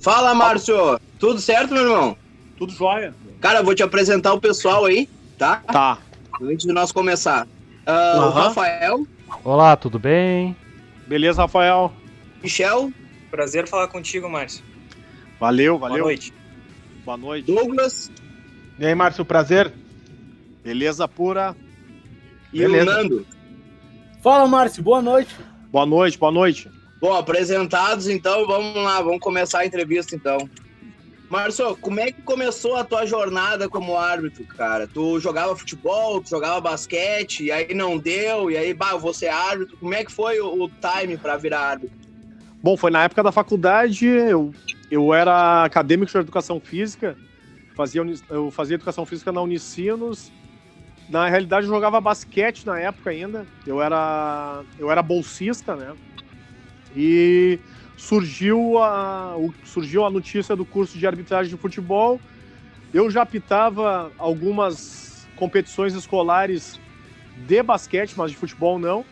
Fala, Márcio! Tudo certo, meu irmão? Tudo jóia? Cara, eu vou te apresentar o pessoal aí, tá? Tá. Antes de nós começar. O Rafael, Olá, tudo bem? Beleza, Rafael? Michel, Prazer falar contigo, Márcio. Valeu. Boa noite. Boa noite. Douglas E aí, Márcio, prazer? Beleza pura? e Beleza. o Nando. Fala, Márcio, boa noite. Boa noite. Bom, apresentados, então, vamos lá, vamos começar a entrevista, então. Márcio, como é que começou a tua jornada como árbitro, cara? Tu jogava futebol, tu jogava basquete, e aí não deu, e aí, eu vou ser árbitro. Como é que foi o time pra virar árbitro? Bom, foi na época da faculdade, eu era acadêmico de educação física, eu fazia educação física na Unicinos. Na realidade, eu jogava basquete na época ainda, eu era bolsista, né? E surgiu a notícia do curso de arbitragem de futebol. Eu já apitava algumas competições escolares de basquete, mas de futebol não.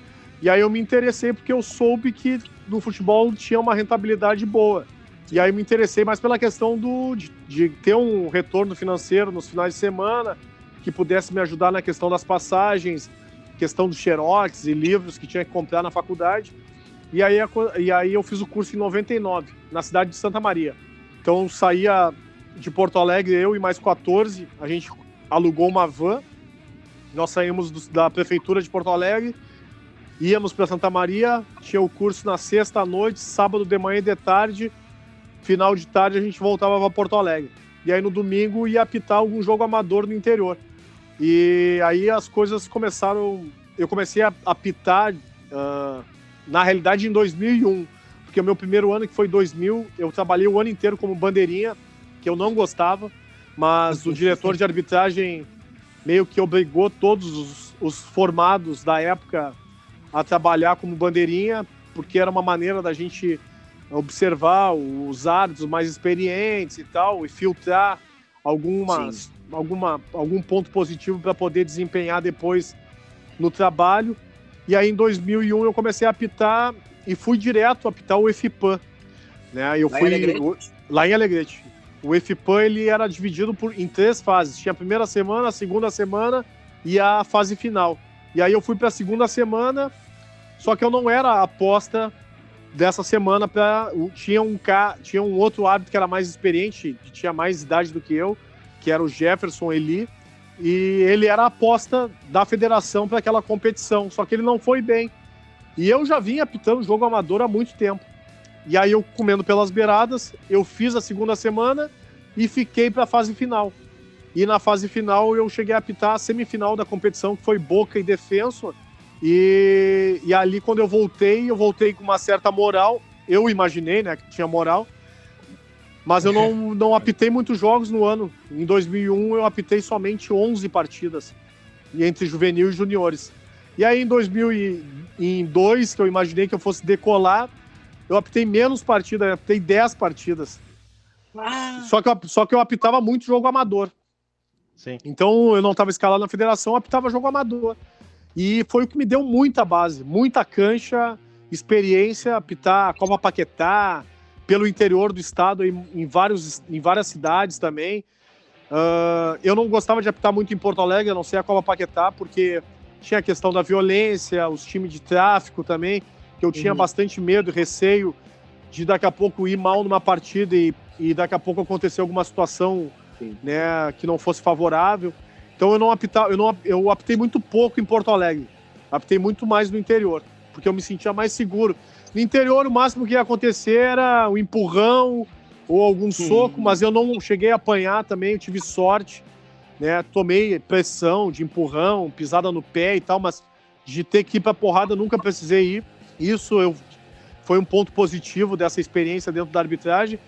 E aí eu me interessei porque eu soube que no futebol tinha uma rentabilidade boa. E aí eu me interessei mais pela questão de ter um retorno financeiro nos finais de semana, que pudesse me ajudar na questão das passagens, questão dos xerox e livros que tinha que comprar na faculdade. E aí eu fiz o curso em 99, na cidade de Santa Maria. Então eu saía de Porto Alegre, eu e mais 14, a gente alugou uma van, nós saímos da prefeitura de Porto Alegre, íamos para Santa Maria, tinha o curso na sexta à noite, sábado de manhã e de tarde, final de tarde a gente voltava para Porto Alegre. E aí no domingo ia apitar algum jogo amador no interior. E aí as coisas começaram, eu comecei a apitar... na realidade, em 2001, porque o meu primeiro ano, que foi 2000, eu trabalhei o ano inteiro como bandeirinha, que eu não gostava, mas o diretor de arbitragem meio que obrigou todos os formados da época a trabalhar como bandeirinha, porque era uma maneira da gente observar os árbitros mais experientes e tal, e filtrar algum ponto positivo para poder desempenhar depois no trabalho. E aí, em 2001, eu comecei a apitar e fui direto apitar o EFIPAM. Né? Eu fui lá em Alegrete. O EFIPAM ele era dividido em 3 fases. Tinha a primeira semana, a segunda semana e a fase final. E aí eu fui para a segunda semana, só que eu não era a aposta dessa semana. Tinha um outro árbitro que era mais experiente, que tinha mais idade do que eu, que era o Jefferson Eli. E ele era a aposta da federação para aquela competição, só que ele não foi bem. E eu já vinha apitando jogo amador há muito tempo. E aí eu, comendo pelas beiradas, eu fiz a segunda semana e fiquei para a fase final. E na fase final eu cheguei a apitar a semifinal da competição, que foi Boca e Defensor. E ali quando eu voltei com uma certa moral. Eu imaginei, né, que tinha moral. Mas eu não apitei muitos jogos no ano. Em 2001 eu apitei somente 11 partidas, entre juvenil e juniores. E aí em 2002, que eu imaginei que eu fosse decolar, eu apitei menos partidas, eu apitei 10 partidas. Só que eu apitava muito jogo amador. Sim. Então eu não estava escalado na federação, eu apitava jogo amador. E foi o que me deu muita base, muita cancha, experiência, apitar a Copa Paquetá, pelo interior do estado, em várias cidades também. Eu não gostava de apitar muito em Porto Alegre, a não ser a Copa Paquetá, porque tinha a questão da violência, os times de tráfico também, que eu tinha bastante medo e receio de daqui a pouco ir mal numa partida e daqui a pouco acontecer alguma situação, né, que não fosse favorável. Então eu apitei muito pouco em Porto Alegre, apitei muito mais no interior, porque eu me sentia mais seguro. No interior, o máximo que ia acontecer era um empurrão ou algum soco, mas eu não cheguei a apanhar também, eu tive sorte, né? Tomei pressão de empurrão, pisada no pé e tal, mas de ter que ir pra porrada eu nunca precisei ir. Foi um ponto positivo dessa experiência dentro da arbitragem.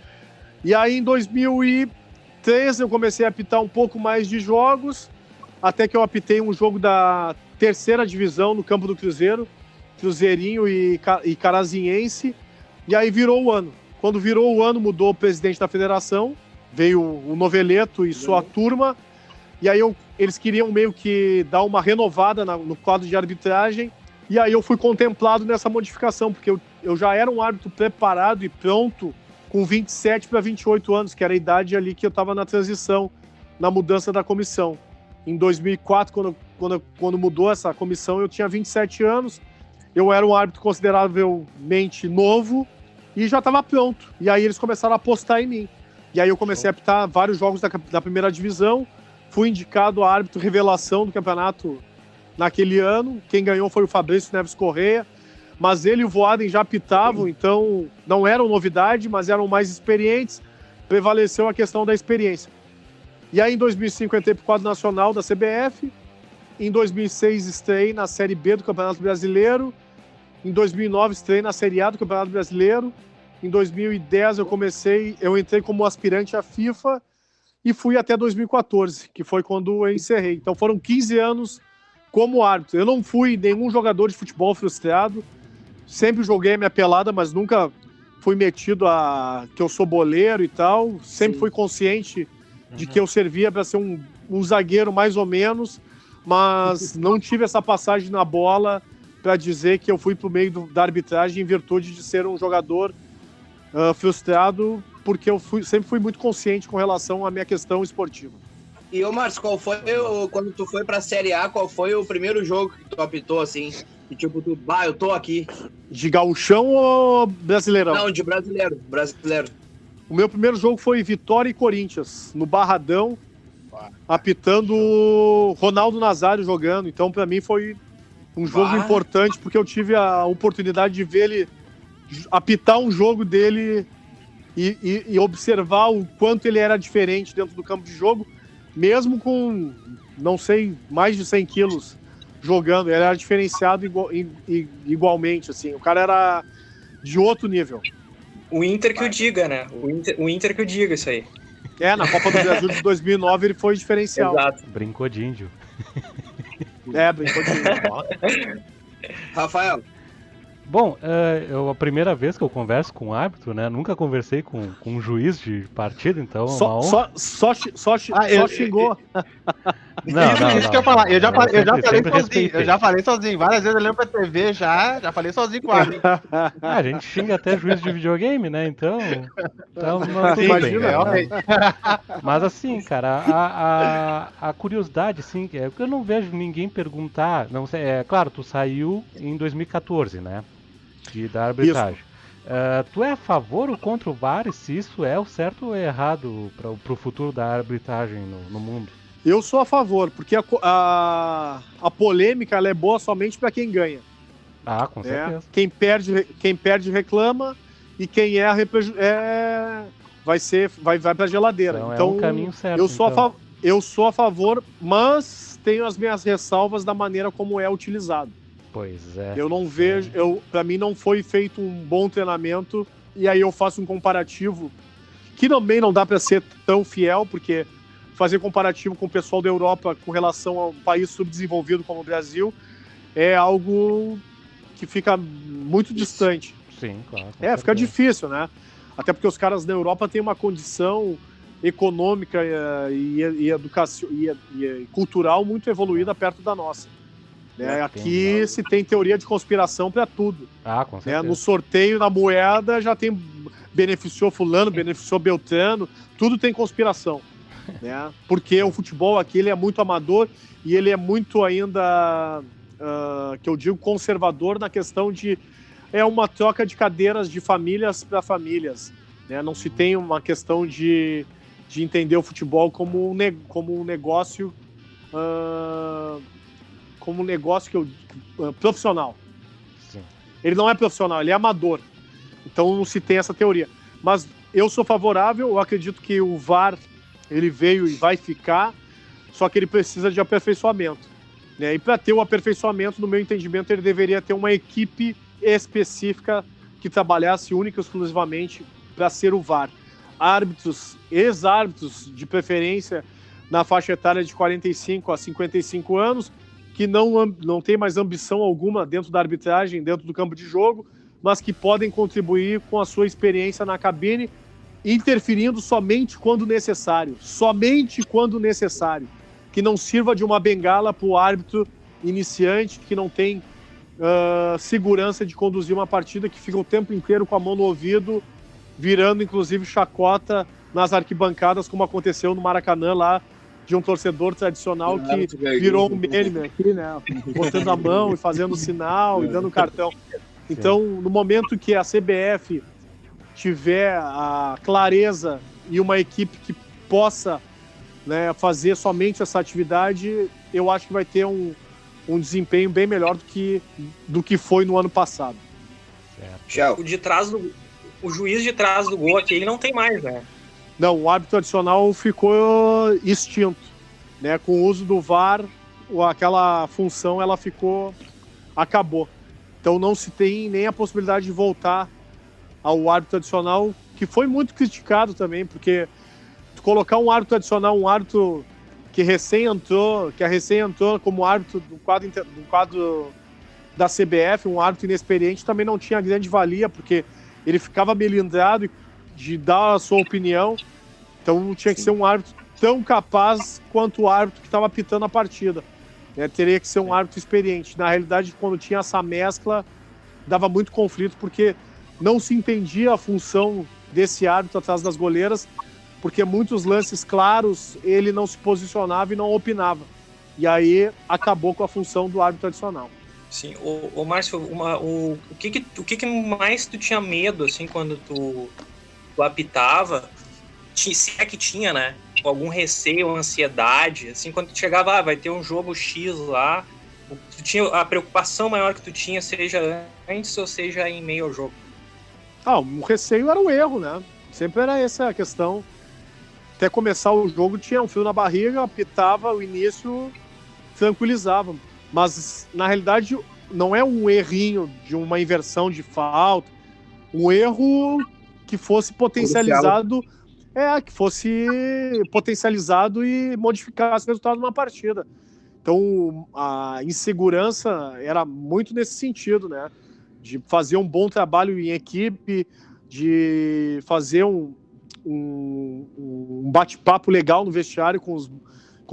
E aí, em 2003, eu comecei a apitar um pouco mais de jogos, até que eu apitei um jogo da 3ª divisão no campo do Cruzeiro, Cruzeirinho e Carazinhense, e aí virou o ano. Quando virou o ano, mudou o presidente da federação, veio o Noveleto e sua turma, e aí eles queriam meio que dar uma renovada no quadro de arbitragem, e aí eu fui contemplado nessa modificação, porque eu já era um árbitro preparado e pronto com 27 para 28 anos, que era a idade ali que eu estava na transição, na mudança da comissão. Em 2004, quando mudou essa comissão, eu tinha 27 anos, eu era um árbitro consideravelmente novo e já estava pronto. E aí eles começaram a apostar em mim. E aí eu comecei a apitar vários jogos da primeira divisão, fui indicado a árbitro revelação do campeonato naquele ano. Quem ganhou foi o Fabrício Neves Correia, mas ele e o Voaden já apitavam, então não eram novidade, mas eram mais experientes, prevaleceu a questão da experiência. E aí em 2005 eu entrei para o quadro nacional da CBF, em 2006 estrei na Série B do Campeonato Brasileiro, em 2009 estrei na Série A do Campeonato Brasileiro, em 2010 eu entrei como aspirante à FIFA e fui até 2014, que foi quando eu encerrei. Então foram 15 anos como árbitro. Eu não fui nenhum jogador de futebol frustrado, sempre joguei a minha pelada, mas nunca fui metido a que eu sou boleiro e tal. Sempre fui consciente de que eu servia para ser um zagueiro mais ou menos, mas não tive essa passagem na bola para dizer que eu fui para o meio da arbitragem em virtude de ser um jogador frustrado, porque eu sempre fui muito consciente com relação à minha questão esportiva. E, ô Márcio, quando tu foi pra Série A, qual foi o primeiro jogo que tu apitou, assim? E tipo, eu tô aqui. De gauchão ou brasileirão? Não, de brasileiro. O meu primeiro jogo foi Vitória e Corinthians, no Barradão, apitando o Ronaldo Nazário jogando. Então, pra mim, foi um jogo importante, porque eu tive a oportunidade de ver ele apitar um jogo dele e observar o quanto ele era diferente dentro do campo de jogo, mesmo com, não sei, mais de 100 quilos jogando. Ele era diferenciado igualmente, assim. O cara era de outro nível. O Inter que o diga, né? O Inter que o diga isso aí. Na Copa do Brasil de 2009 ele foi diferencial. Exato. Brincou de índio. Brincou de índio. Rafael. Bom, a primeira vez que eu converso com um árbitro, né? Nunca conversei com um juiz de partida, então é uma honra. Só xingou. Isso que eu falar. Eu já falei sozinho. Respeitei. Eu já falei sozinho. Várias vezes eu lembro pra TV, já falei sozinho com o árbitro. A gente xinga até juiz de videogame, né? Então não, tudo Imagina, bem. Né? Mas assim, cara, a curiosidade, assim, é que eu não vejo ninguém perguntar. Não sei, claro, tu saiu em 2014, né? Da arbitragem. Tu é a favor ou contra o VAR, e se isso é o certo ou errado para o futuro da arbitragem no mundo? Eu sou a favor, porque a polêmica ela é boa somente para quem ganha. Com certeza. Quem perde reclama, e quem erra vai para a geladeira. Então é um caminho certo. Eu sou a favor, mas tenho as minhas ressalvas da maneira como é utilizado. Pois é. Eu não vejo, para mim não foi feito um bom treinamento, e aí eu faço um comparativo que também não dá para ser tão fiel, porque fazer comparativo com o pessoal da Europa com relação a um país subdesenvolvido como o Brasil é algo que fica muito distante. Sim, claro. Fica difícil, né? Até porque os caras da Europa têm uma condição econômica e cultural muito evoluída perto da nossa. Aqui se tem teoria de conspiração para tudo. Com certeza. No sorteio, na moeda, já tem beneficiou fulano, beneficiou Beltrano, tudo tem conspiração. Porque o futebol aqui ele é muito amador e ele é muito ainda, que eu digo, conservador na questão de uma troca de cadeiras de famílias para famílias. Não se tem uma questão de entender o futebol como um negócio profissional. Sim. Ele não é profissional, ele é amador. Então não se tem essa teoria. Mas eu sou favorável, eu acredito que o VAR ele veio e vai ficar, só que ele precisa de aperfeiçoamento. E para ter o aperfeiçoamento, no meu entendimento, ele deveria ter uma equipe específica que trabalhasse única e exclusivamente para ser o VAR. Ex-árbitros, de preferência, na faixa etária de 45 a 55 anos, que não tem mais ambição alguma dentro da arbitragem, dentro do campo de jogo, mas que podem contribuir com a sua experiência na cabine, interferindo somente quando necessário. Que não sirva de uma bengala para o árbitro iniciante, que não tem segurança de conduzir uma partida, que fica o tempo inteiro com a mão no ouvido, virando inclusive chacota nas arquibancadas, como aconteceu no Maracanã lá, de um torcedor tradicional que virou um meme aqui, né? Botando a mão e fazendo sinal e dando cartão. Então, no momento que a CBF tiver a clareza e uma equipe que possa, né, fazer somente essa atividade, eu acho que vai ter um desempenho bem melhor do que foi no ano passado. O juiz de trás do gol aqui, ele não tem mais, né? Não, o árbitro adicional ficou extinto, né? Com o uso do VAR, aquela função acabou. Então não se tem nem a possibilidade de voltar ao árbitro adicional, que foi muito criticado também, porque tu colocar um árbitro adicional, um árbitro que recém entrou como árbitro do quadro da CBF, um árbitro inexperiente, também não tinha grande valia, porque ele ficava melindrado de dar a sua opinião. Então tinha que ser um árbitro tão capaz quanto o árbitro que estava apitando a partida. Teria que ser um árbitro experiente. Na realidade, quando tinha essa mescla, dava muito conflito, porque não se entendia a função desse árbitro atrás das goleiras, porque muitos lances claros ele não se posicionava e não opinava. E aí acabou com a função do árbitro adicional. Sim, o Márcio, o que mais tu tinha medo, assim, quando tu apitava, se é que tinha, né? Algum receio, ansiedade, assim, quando tu chegava, vai ter um jogo X lá, tu tinha a preocupação maior que tu tinha, seja antes ou seja em meio ao jogo? O receio era o erro, né? Sempre era essa a questão. Até começar o jogo tinha um fio na barriga, apitava o início, tranquilizava. Mas, na realidade, não é um errinho de uma inversão de falta, um erro que fosse potencializado, e modificasse o resultado de uma partida. Então, a insegurança era muito nesse sentido, né? De fazer um bom trabalho em equipe, de fazer um bate-papo legal no vestiário com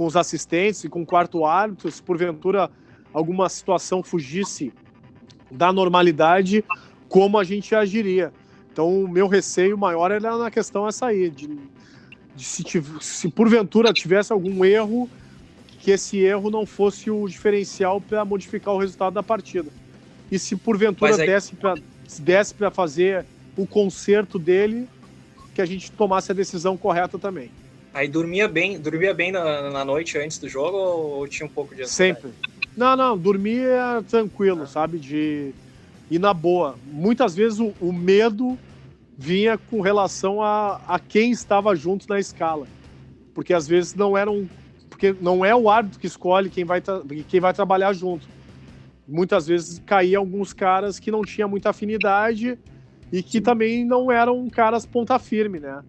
os assistentes e com o quarto árbitro, se porventura alguma situação fugisse da normalidade, como a gente agiria. Então, o meu receio maior era na questão essa aí, de se porventura tivesse algum erro, que esse erro não fosse o diferencial para modificar o resultado da partida. E se porventura desse para fazer o conserto dele, que a gente tomasse a decisão correta também. Aí dormia bem na noite antes do jogo ou tinha um pouco de ansiedade? Sempre. Não, dormia tranquilo, sabe? De ir na boa. Muitas vezes o medo vinha com relação a quem estava junto na escala. Porque às vezes porque não é o árbitro que escolhe quem vai trabalhar junto. Muitas vezes caía alguns caras que não tinham muita afinidade e que também não eram caras ponta firme, né?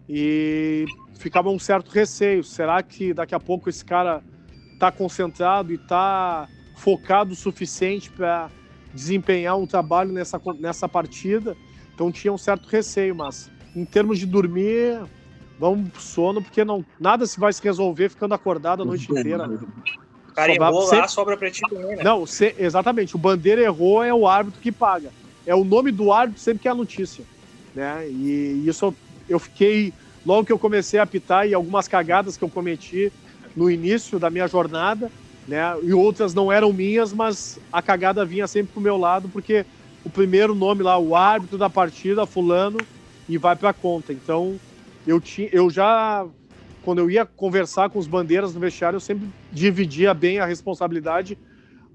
E ficava um certo receio. Será que daqui a pouco esse cara está concentrado e está focado o suficiente para desempenhar um trabalho nessa partida? Então tinha um certo receio, mas em termos de dormir, vamos pro sono, porque nada se vai se resolver ficando acordado a noite inteira, né? O cara errou lá, sobra pra ti também, né? Não, exatamente. O Bandeira errou, é o árbitro que paga. É o nome do árbitro sempre que é a notícia, né? E isso eu fiquei, logo que eu comecei a apitar, e algumas cagadas que eu cometi no início da minha jornada, né? E outras não eram minhas, mas a cagada vinha sempre pro meu lado, porque o primeiro nome lá, o árbitro da partida, fulano, e vai pra conta. Então, eu já, quando eu ia conversar com os bandeiras no vestiário, eu sempre dividia bem a responsabilidade,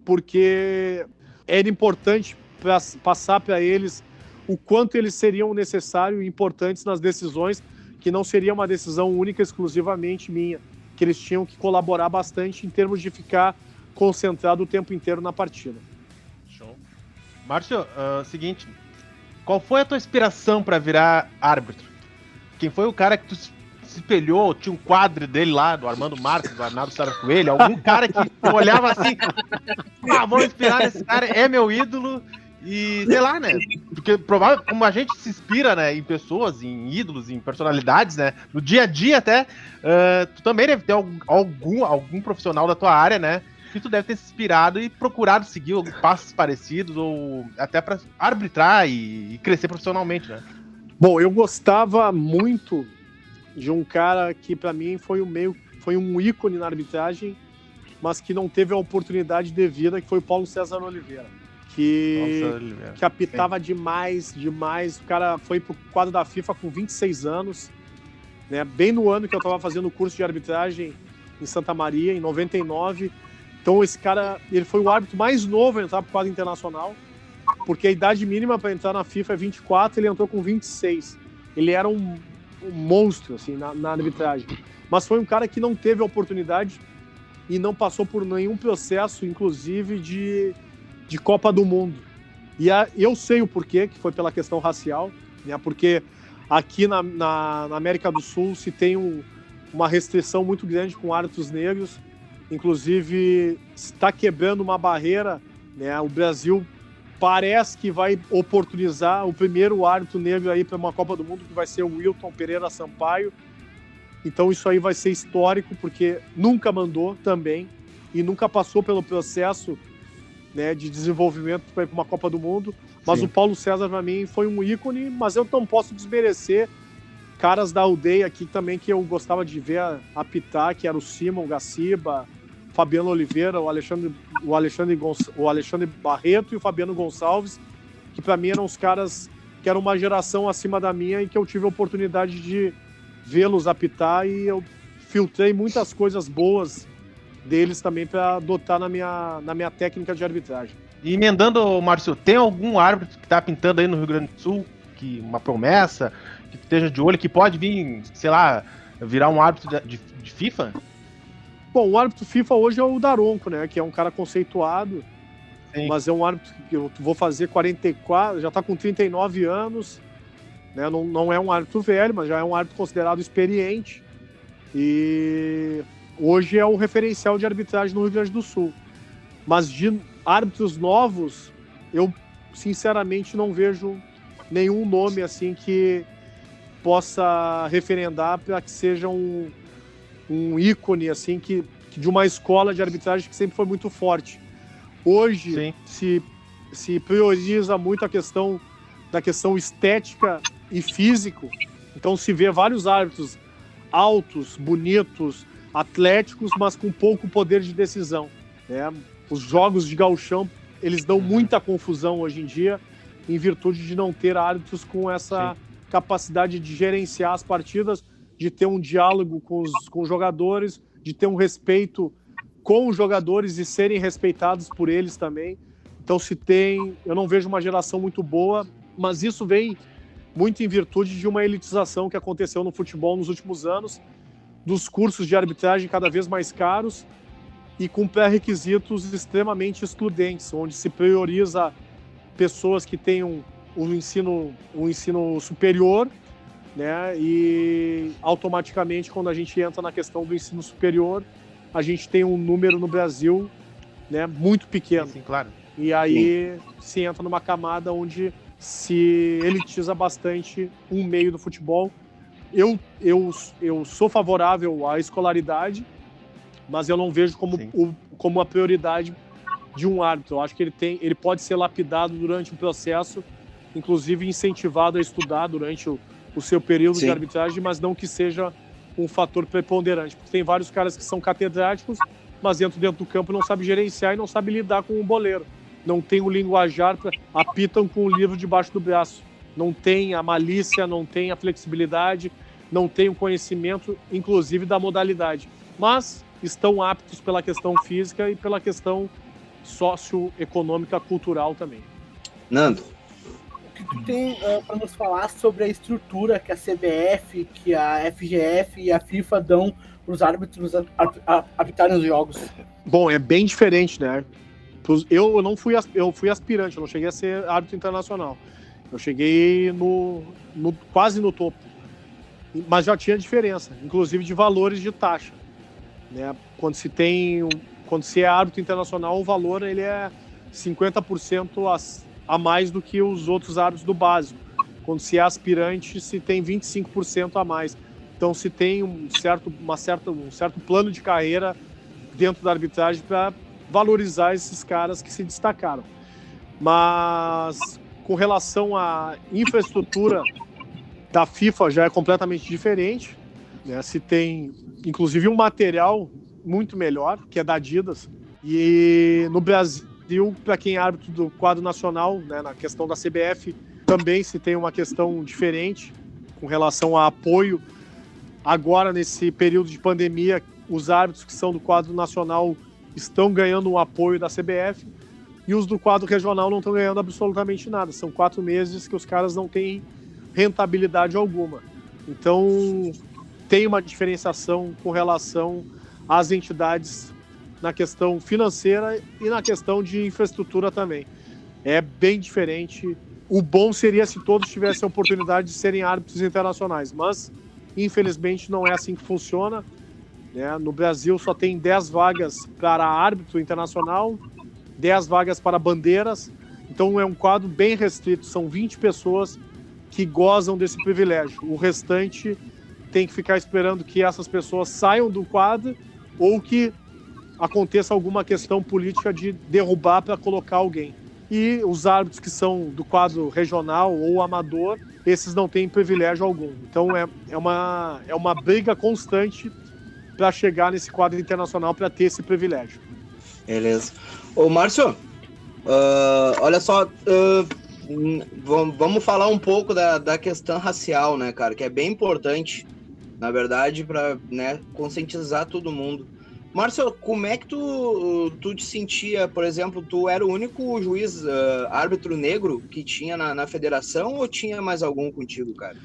porque era importante passar para eles o quanto eles seriam necessários e importantes nas decisões, que não seria uma decisão única, exclusivamente minha, que eles tinham que colaborar bastante em termos de ficar concentrado o tempo inteiro na partida. Show. Márcio, seguinte, qual foi a tua inspiração para virar árbitro? Quem foi o cara que tu se espelhou? Tinha um quadro dele lá, do Armando Marques, do Arnaldo Sara Coelho, algum cara que tu olhava assim, vou inspirar nesse cara, é meu ídolo. E sei lá, né? Porque provavelmente, como a gente se inspira, né, em pessoas, em ídolos, em personalidades, né? No dia a dia até, tu também deve ter algum profissional da tua área, né? Que tu deve ter se inspirado e procurado seguir passos parecidos ou até para arbitrar e crescer profissionalmente, né? Bom, eu gostava muito de um cara que para mim foi um ícone na arbitragem, mas que não teve a oportunidade devida, que foi o Paulo César Oliveira, que apitava demais. O cara foi pro quadro da FIFA com 26 anos, né? Bem no ano que eu estava fazendo o curso de arbitragem em Santa Maria, em 99. Então esse cara, ele foi o árbitro mais novo a entrar pro quadro internacional, porque a idade mínima para entrar na FIFA é 24, ele entrou com 26. Ele era um monstro assim, na arbitragem. Mas foi um cara que não teve a oportunidade e não passou por nenhum processo, inclusive de Copa do Mundo. E eu sei o porquê, que foi pela questão racial, né? Porque aqui na América do Sul se tem uma restrição muito grande com árbitros negros. Inclusive, está quebrando uma barreira, né? O Brasil parece que vai oportunizar o primeiro árbitro negro aí para uma Copa do Mundo, que vai ser o Wilton Pereira Sampaio. Então isso aí vai ser histórico, porque nunca mandou também e nunca passou pelo processo, né, de desenvolvimento para ir para uma Copa do Mundo. Mas sim, o Paulo César para mim foi um ícone, mas eu não posso desmerecer caras da aldeia aqui também que eu gostava de ver apitar, que era o Simon Gaciba, Fabiano Oliveira, o Alexandre Barreto e o Fabiano Gonçalves, que para mim eram os caras que eram uma geração acima da minha e que eu tive a oportunidade de vê-los apitar, e eu filtrei muitas coisas boas deles também para adotar na minha técnica de arbitragem. E emendando, Márcio, tem algum árbitro que está pintando aí no Rio Grande do Sul, que uma promessa, que esteja de olho, que pode vir, sei lá, virar um árbitro de FIFA? Bom, o árbitro FIFA hoje é o Daronco, né, que é um cara conceituado, sim, mas é um árbitro que eu vou fazer 44, já está com 39 anos, né, não é um árbitro velho, mas já é um árbitro considerado experiente, e hoje é o referencial de arbitragem no Rio Grande do Sul. Mas de árbitros novos, eu sinceramente não vejo nenhum nome assim que possa referendar para que seja um ícone assim que de uma escola de arbitragem que sempre foi muito forte. Hoje se prioriza muito a questão da questão estética e físico, então se vê vários árbitros altos, bonitos, atléticos, mas com pouco poder de decisão, né? Os jogos de gauchão, eles dão muita confusão hoje em dia, em virtude de não ter árbitros com essa capacidade de gerenciar as partidas, de ter um diálogo com os jogadores, de ter um respeito com os jogadores e serem respeitados por eles também. Então eu não vejo uma geração muito boa, mas isso vem muito em virtude de uma elitização que aconteceu no futebol nos últimos anos, dos cursos de arbitragem cada vez mais caros e com pré-requisitos extremamente excludentes, onde se prioriza pessoas que tenham um ensino superior, né? E automaticamente, quando a gente entra na questão do ensino superior, a gente tem um número no Brasil, né, muito pequeno. Sim, claro. E aí se entra numa camada onde se elitiza bastante um meio do futebol. Eu sou favorável à escolaridade, mas eu não vejo como a prioridade de um árbitro. Eu acho que ele pode ser lapidado durante o processo, inclusive incentivado a estudar durante o seu período de arbitragem, mas não que seja um fator preponderante. Porque tem vários caras que são catedráticos, mas entram dentro do campo, não sabem gerenciar e não sabem lidar com o boleiro. Não tem o linguajar, apitam com o livro debaixo do braço. Não tem a malícia, não tem a flexibilidade, não tem o conhecimento, inclusive, da modalidade. Mas estão aptos pela questão física e pela questão socioeconômica, cultural também. Nando? O que tu tem para nos falar sobre a estrutura que a CBF, que a FGF e a FIFA dão para os árbitros apitarem os jogos? Bom, é bem diferente, né? Eu fui aspirante, eu não cheguei a ser árbitro internacional. Eu cheguei quase no topo. Mas já tinha diferença, inclusive de valores de taxa, né? Quando se é árbitro internacional, o valor ele é 50% a mais do que os outros árbitros do básico. Quando se é aspirante, se tem 25% a mais. Então se tem um certo plano de carreira dentro da arbitragem para valorizar esses caras que se destacaram. Mas com relação à infraestrutura da FIFA já é completamente diferente, né? Se tem, inclusive, um material muito melhor, que é da Adidas. E no Brasil, para quem é árbitro do quadro nacional, né, na questão da CBF, também se tem uma questão diferente com relação a apoio. Agora, nesse período de pandemia, os árbitros que são do quadro nacional estão ganhando um apoio da CBF e os do quadro regional não estão ganhando absolutamente nada. São 4 meses que os caras não têm rentabilidade alguma. Então, tem uma diferenciação com relação às entidades na questão financeira e na questão de infraestrutura também. É bem diferente. O bom seria se todos tivessem a oportunidade de serem árbitros internacionais, mas, infelizmente, não é assim que funciona, né? No Brasil só tem 10 vagas para árbitro internacional, 10 vagas para bandeiras, então é um quadro bem restrito, são 20 pessoas que gozam desse privilégio. O restante tem que ficar esperando que essas pessoas saiam do quadro ou que aconteça alguma questão política de derrubar para colocar alguém. E os árbitros que são do quadro regional ou amador, esses não têm privilégio algum. Então é uma briga constante para chegar nesse quadro internacional para ter esse privilégio. Beleza. Ô, Márcio, olha só, vamos falar um pouco da questão racial, né, cara, que é bem importante, na verdade, para, né, conscientizar todo mundo. Márcio, como é que tu te sentia, por exemplo, tu era o único juiz, árbitro negro que tinha na federação ou tinha mais algum contigo, cara?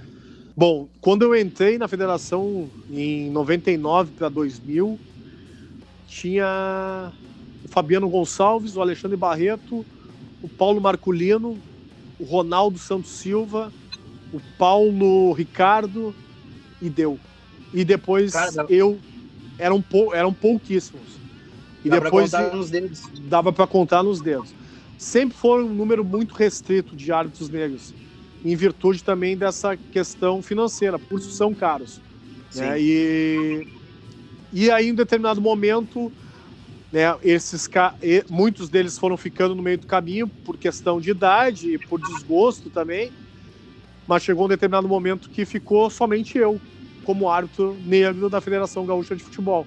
Bom, quando eu entrei na federação em 99 para 2000, tinha o Fabiano Gonçalves, o Alexandre Barreto, o Paulo Marculino, o Ronaldo Santos Silva, o Paulo Ricardo e deu. E depois eram pouquíssimos. E dá depois pra contar nos dedos. Dava para contar nos dedos. Sempre foi um número muito restrito de árbitros negros, em virtude também dessa questão financeira, por isso são caros. Né? E aí, em determinado momento, né, muitos deles foram ficando no meio do caminho por questão de idade e por desgosto também, mas chegou um determinado momento que ficou somente eu como árbitro negro da Federação Gaúcha de Futebol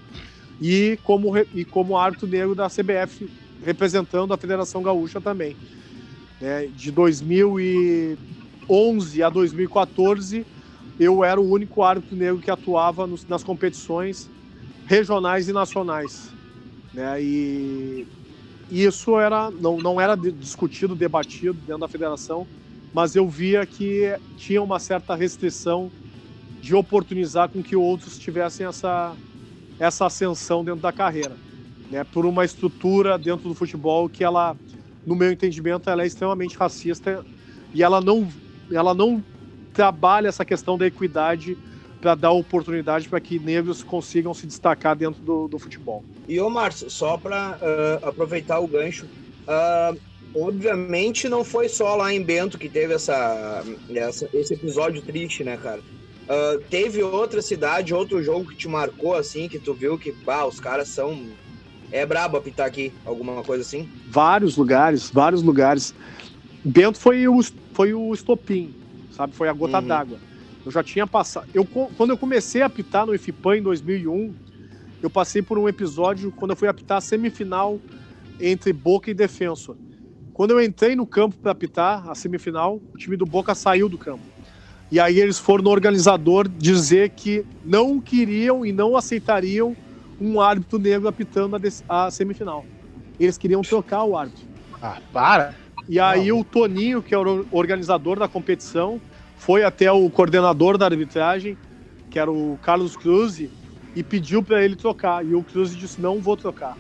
e como árbitro negro da CBF, representando a Federação Gaúcha também. De 2011 a 2014, eu era o único árbitro negro que atuava nas competições regionais e nacionais. E isso não era discutido, debatido dentro da federação, mas eu via que tinha uma certa restrição de oportunizar com que outros tivessem essa ascensão dentro da carreira, né? Por uma estrutura dentro do futebol que ela, no meu entendimento, ela é extremamente racista e ela não trabalha essa questão da equidade para dar oportunidade para que negros consigam se destacar dentro do futebol. E, ô Márcio, só para aproveitar o gancho, obviamente não foi só lá em Bento que teve esse episódio triste, né, cara? Teve outra cidade, outro jogo que te marcou, assim, que tu viu que, os caras são... É brabo apitar aqui, alguma coisa assim? Vários lugares. Bento foi o estopim, sabe? Foi a gota d'água. Eu já tinha passado... Quando eu comecei a apitar no IFIPAM em 2001, eu passei por um episódio quando eu fui apitar a semifinal entre Boca e Defensor. Quando eu entrei no campo para apitar a semifinal, o time do Boca saiu do campo. E aí eles foram no organizador dizer que não queriam e não aceitariam um árbitro negro apitando a semifinal. Eles queriam trocar o árbitro. Para! E aí o Toninho, que é o organizador da competição, foi até o coordenador da arbitragem, que era o Carlos Cruz, e pediu para ele trocar. E o Cruz disse, não vou trocar.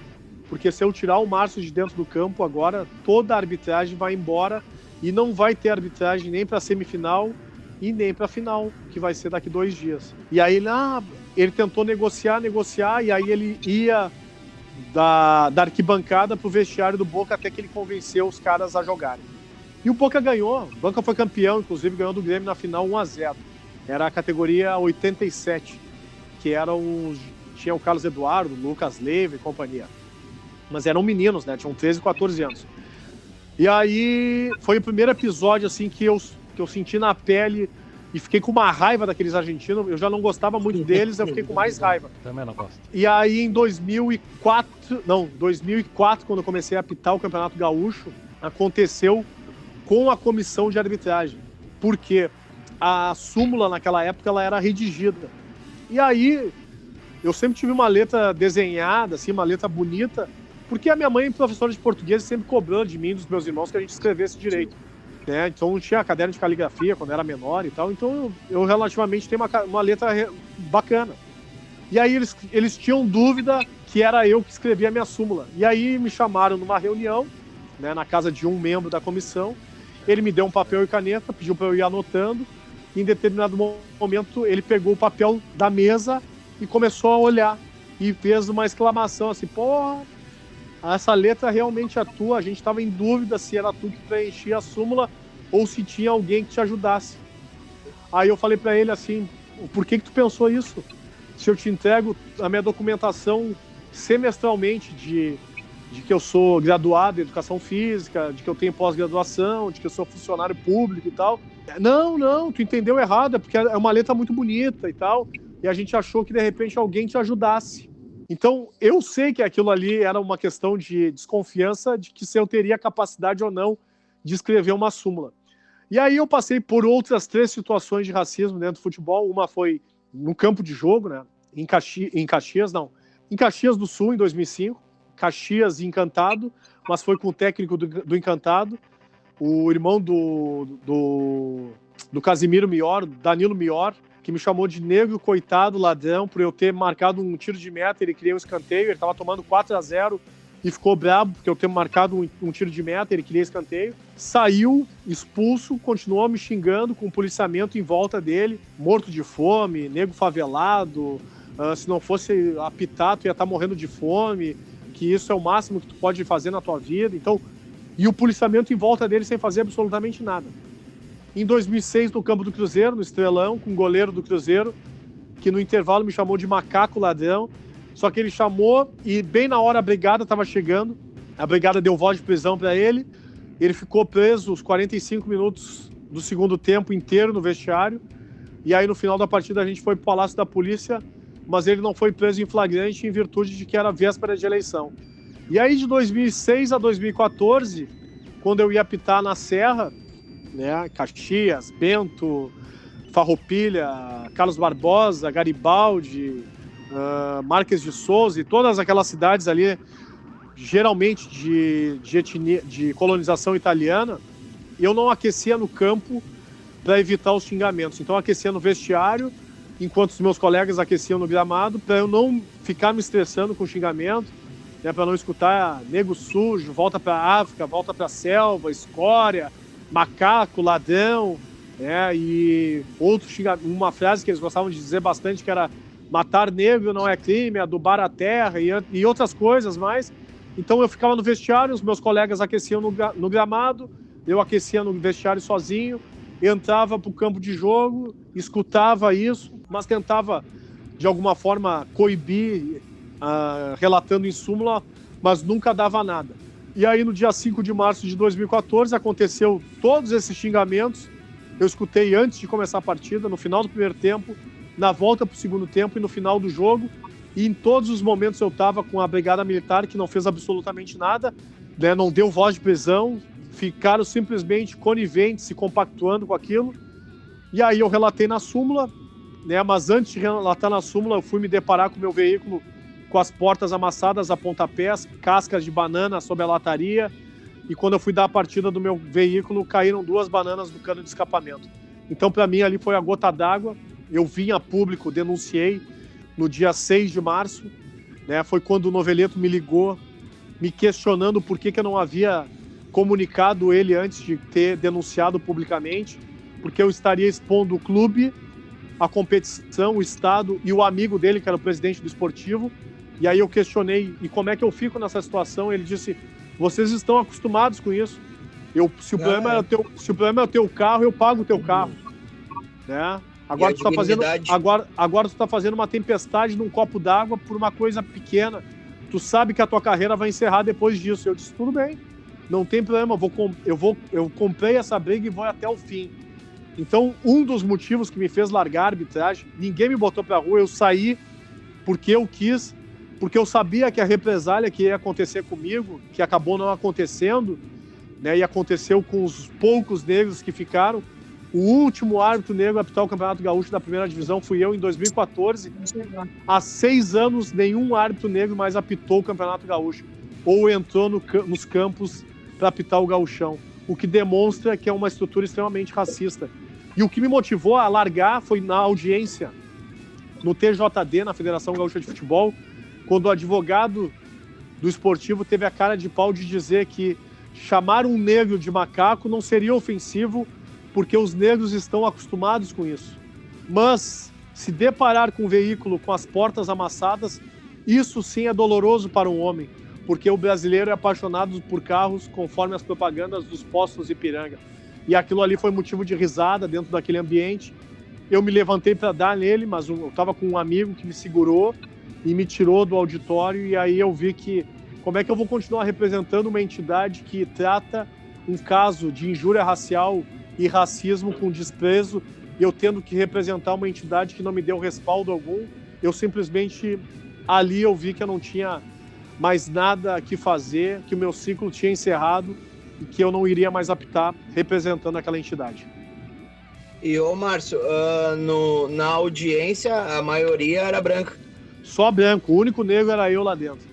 Porque se eu tirar o Márcio de dentro do campo agora, toda a arbitragem vai embora e não vai ter arbitragem nem para a semifinal e nem para a final, que vai ser daqui 2 dias. E aí ele tentou negociar, e aí ele ia da arquibancada pro vestiário do Boca até que ele convenceu os caras a jogarem. E o Boca ganhou, o Boca foi campeão, inclusive ganhou do Grêmio na final 1-0. Era a categoria 87, que tinha o Carlos Eduardo, Lucas Leiva e companhia. Mas eram meninos, né? Tinham 13 e 14 anos. E aí foi o primeiro episódio assim que eu senti na pele e fiquei com uma raiva daqueles argentinos. Eu já não gostava muito deles, eu fiquei com mais raiva. Também não gosto. E aí em 2004, quando eu comecei a apitar o Campeonato Gaúcho, aconteceu com a comissão de arbitragem. Porque a súmula naquela época ela era redigida. E aí eu sempre tive uma letra desenhada, assim, uma letra bonita, porque a minha mãe, professora de português, sempre cobrou de mim e dos meus irmãos que a gente escrevesse direito. Né? Então não tinha caderno de caligrafia quando era menor e tal, então eu relativamente tenho uma letra bacana. E aí eles tinham dúvida que era eu que escrevia a minha súmula. E aí me chamaram numa reunião, né, na casa de um membro da comissão, ele me deu um papel e caneta, pediu para eu ir anotando, e em determinado momento ele pegou o papel da mesa e começou a olhar, e fez uma exclamação assim, porra, essa letra realmente é tua, a gente estava em dúvida se era tu que preenchia a súmula ou se tinha alguém que te ajudasse. Aí eu falei para ele assim, por que tu pensou isso? Se eu te entrego a minha documentação semestralmente de que eu sou graduado em Educação Física, de que eu tenho pós-graduação, de que eu sou funcionário público e tal. Não, tu entendeu errado, é porque é uma letra muito bonita e tal, e a gente achou que de repente alguém te ajudasse. Então, eu sei que aquilo ali era uma questão de desconfiança de que se eu teria capacidade ou não de escrever uma súmula. E aí eu passei por outras 3 situações de racismo dentro do futebol. Uma foi no campo de jogo, né? Em Caxias do Sul, em 2005. Caxias e Encantado, mas foi com o técnico do Encantado, o irmão do Casimiro Mior, Danilo Mior, que me chamou de negro, coitado, ladrão, por eu ter marcado um tiro de meta. Ele queria um escanteio, ele estava tomando 4-0 e ficou bravo porque eu ter marcado um tiro de meta, ele queria escanteio. Saiu, expulso, continuou me xingando com um policiamento em volta dele, morto de fome, negro favelado, se não fosse apitar, tu ia estar morrendo de fome, que isso é o máximo que tu pode fazer na tua vida. Então, e o policiamento em volta dele sem fazer absolutamente nada. Em 2006, no campo do Cruzeiro, no Estrelão, com o goleiro do Cruzeiro, que no intervalo me chamou de macaco ladrão, só que ele chamou e bem na hora a brigada estava chegando, a brigada deu voz de prisão para ele ficou preso os 45 minutos do segundo tempo inteiro no vestiário, e aí no final da partida a gente foi para o Palácio da Polícia, mas ele não foi preso em flagrante em virtude de que era véspera de eleição. E aí de 2006 a 2014, quando eu ia apitar na Serra, né, Caxias, Bento, Farroupilha, Carlos Barbosa, Garibaldi, Marques de Souza e todas aquelas cidades ali, geralmente de colonização italiana, eu não aquecia no campo para evitar os xingamentos. Então eu aquecia no vestiário, enquanto os meus colegas aqueciam no gramado, para eu não ficar me estressando com xingamento, né, para não escutar nego sujo, volta para a África, volta para a selva, escória, macaco, ladrão, né, e uma frase que eles gostavam de dizer bastante, que era matar negro não é crime, adubar a terra e outras coisas mais. Então eu ficava no vestiário, os meus colegas aqueciam no gramado, eu aquecia no vestiário sozinho, entrava para o campo de jogo, escutava isso, mas tentava de alguma forma coibir, relatando em súmula, mas nunca dava nada. E aí no dia 5 de março de 2014 aconteceu todos esses xingamentos. Eu escutei antes de começar a partida, no final do primeiro tempo, na volta para o segundo tempo e no final do jogo. E em todos os momentos eu estava com a Brigada Militar, que não fez absolutamente nada, né, não deu voz de prisão, ficaram simplesmente coniventes, se compactuando com aquilo. E aí eu relatei na súmula, né, mas antes de relatar na súmula, eu fui me deparar com o meu veículo com as portas amassadas a pontapés, cascas de banana sobre a lataria, e quando eu fui dar a partida do meu veículo, caíram 2 bananas do cano de escapamento. Então, para mim, ali foi a gota d'água. Eu vim a público, denunciei no dia 6 de março, né? Foi quando o Noveleto me ligou, me questionando por que eu não havia comunicado ele antes de ter denunciado publicamente, porque eu estaria expondo o clube, a competição, o estado e o amigo dele, que era o presidente do esportivo. E aí eu questionei, e como é que eu fico nessa situação? Ele disse, vocês estão acostumados com isso. Se o problema é o teu carro, eu pago o teu carro. Né? Agora tu tá fazendo uma tempestade num copo d'água por uma coisa pequena. Tu sabe que a tua carreira vai encerrar depois disso. Eu disse, tudo bem, não tem problema, eu comprei essa briga e vou até o fim. Então, um dos motivos que me fez largar a arbitragem, ninguém me botou pra rua, eu saí porque eu quis, porque eu sabia que a represália que ia acontecer comigo, que acabou não acontecendo, né, e aconteceu com os poucos negros que ficaram. O último árbitro negro a apitar o Campeonato Gaúcho da primeira divisão fui eu em 2014. Há 6 anos, nenhum árbitro negro mais apitou o Campeonato Gaúcho ou entrou nos campos para apitar o gauchão, o que demonstra que é uma estrutura extremamente racista. E o que me motivou a largar foi na audiência no TJD, na Federação Gaúcha de Futebol, quando o advogado do esportivo teve a cara de pau de dizer que chamar um negro de macaco não seria ofensivo porque os negros estão acostumados com isso. Mas, se deparar com um veículo com as portas amassadas, isso sim é doloroso para um homem, porque o brasileiro é apaixonado por carros conforme as propagandas dos postos Ipiranga. E aquilo ali foi motivo de risada dentro daquele ambiente. Eu me levantei para dar nele, mas eu estava com um amigo que me segurou e me tirou do auditório, e aí eu vi que como é que eu vou continuar representando uma entidade que trata um caso de injúria racial e racismo com desprezo, eu tendo que representar uma entidade que não me deu respaldo algum. Eu simplesmente, ali eu vi que eu não tinha mais nada a que fazer, que o meu ciclo tinha encerrado e que eu não iria mais apitar representando aquela entidade. E, ô Márcio, na audiência a maioria era branca. Só branco, o único negro era eu lá dentro.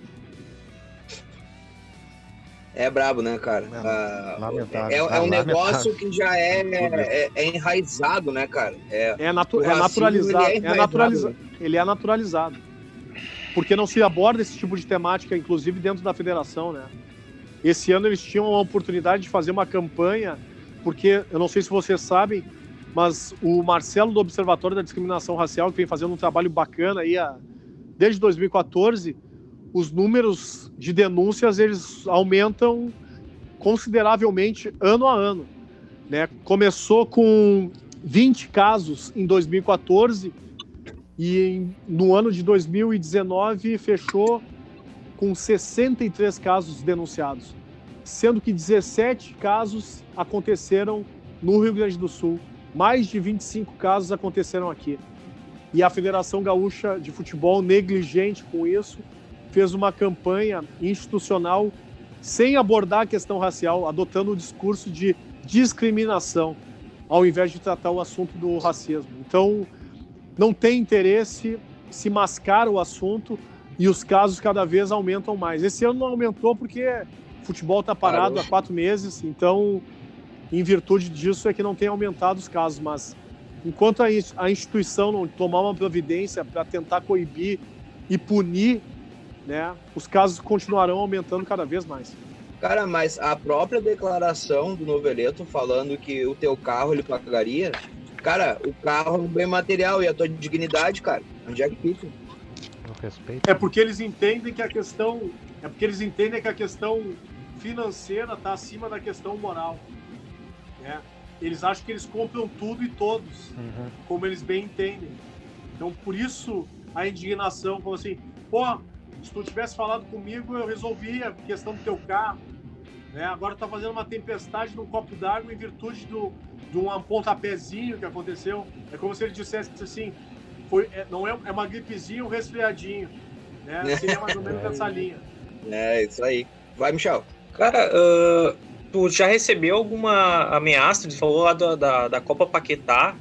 É brabo, né, cara? Lamentável. É um negócio que já é enraizado, né, cara? Ele é naturalizado. Porque não se aborda esse tipo de temática, inclusive dentro da federação, né? Esse ano eles tinham a oportunidade de fazer uma campanha, porque, eu não sei se vocês sabem, mas o Marcelo do Observatório da Discriminação Racial, que vem fazendo um trabalho bacana aí desde 2014, os números de denúncias eles aumentam consideravelmente ano a ano, né? Começou com 20 casos em 2014 e no ano de 2019 fechou com 63 casos denunciados, sendo que 17 casos aconteceram no Rio Grande do Sul, mais de 25 casos aconteceram aqui. E a Federação Gaúcha de Futebol, negligente com isso, fez uma campanha institucional sem abordar a questão racial, adotando o discurso de discriminação, ao invés de tratar o assunto do racismo. Então, não tem interesse, se mascara o assunto e os casos cada vez aumentam mais. Esse ano não aumentou porque o futebol está parado há 4 meses, então, em virtude disso é que não tem aumentado os casos, mas enquanto a instituição não tomar uma providência para tentar coibir e punir, né, os casos continuarão aumentando cada vez mais. Cara, mas a própria declaração do Noveleto falando que o teu carro ele pagaria, cara, o carro é um bem material e a tua dignidade, cara, onde é que fica? É porque eles entendem que a questão financeira está acima da questão moral, né? Eles acham que eles compram tudo e todos, como eles bem entendem. Então, por isso a indignação, falou assim, se tu tivesse falado comigo, eu resolvia a questão do teu carro, né? Agora tá fazendo uma tempestade num copo d'água em virtude de um pontapézinho que aconteceu. É como se ele dissesse assim, é uma gripezinha, um resfriadinho, né? Seria mais ou menos essa linha. É, isso aí. Vai, Michel. Cara, tu já recebeu alguma ameaça? Tu falou lá da Copa Paquetá.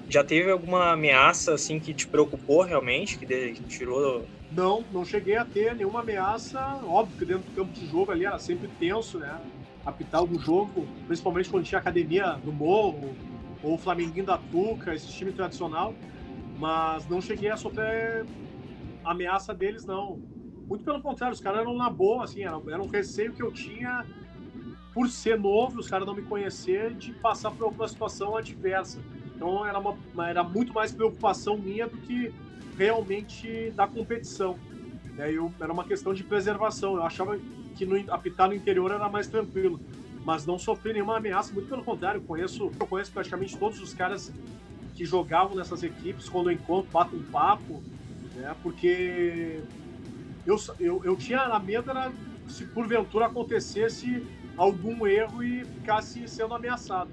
Já teve alguma ameaça assim que te preocupou realmente? Que tirou... Não cheguei a ter nenhuma ameaça. Óbvio que dentro do campo de jogo ali era sempre tenso, né? Apitar algum jogo, principalmente quando tinha academia no Morro, ou o Flamenguinho da Tuca, esse time tradicional. Mas não cheguei a sofrer ameaça deles, não. Muito pelo contrário, os caras eram na boa, assim, era um receio que eu tinha, por ser novo, os caras não me conhecer, de passar por alguma situação adversa. Então era muito mais preocupação minha do que realmente da competição. Era uma questão de preservação. Eu achava que apitar no interior era mais tranquilo, mas não sofri nenhuma ameaça, muito pelo contrário. Eu conheço praticamente todos os caras que jogavam nessas equipes. Quando eu encontro, bato um papo, né? Porque eu tinha medo era se porventura acontecesse algum erro e ficasse sendo ameaçado,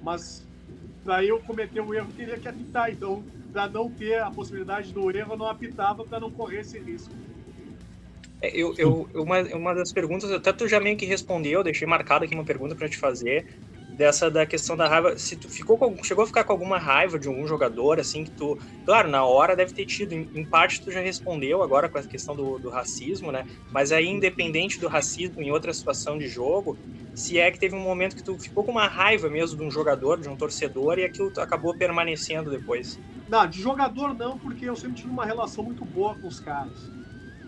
mas para eu cometer um erro, teria que apitar. Então, para não ter a possibilidade do erro, eu não apitava para não correr esse risco. Uma das perguntas, até tu já meio que respondeu, deixei marcado aqui uma pergunta para te fazer, da questão da raiva. Se tu chegou a ficar com alguma raiva de algum jogador, assim, que tu... Claro, na hora deve ter tido, em parte tu já respondeu agora com a questão do racismo, né? Mas aí, independente do racismo, em outra situação de jogo, se é que teve um momento que tu ficou com uma raiva mesmo de um jogador, de um torcedor, e aquilo acabou permanecendo depois. Não, de jogador não, porque eu sempre tive uma relação muito boa com os caras,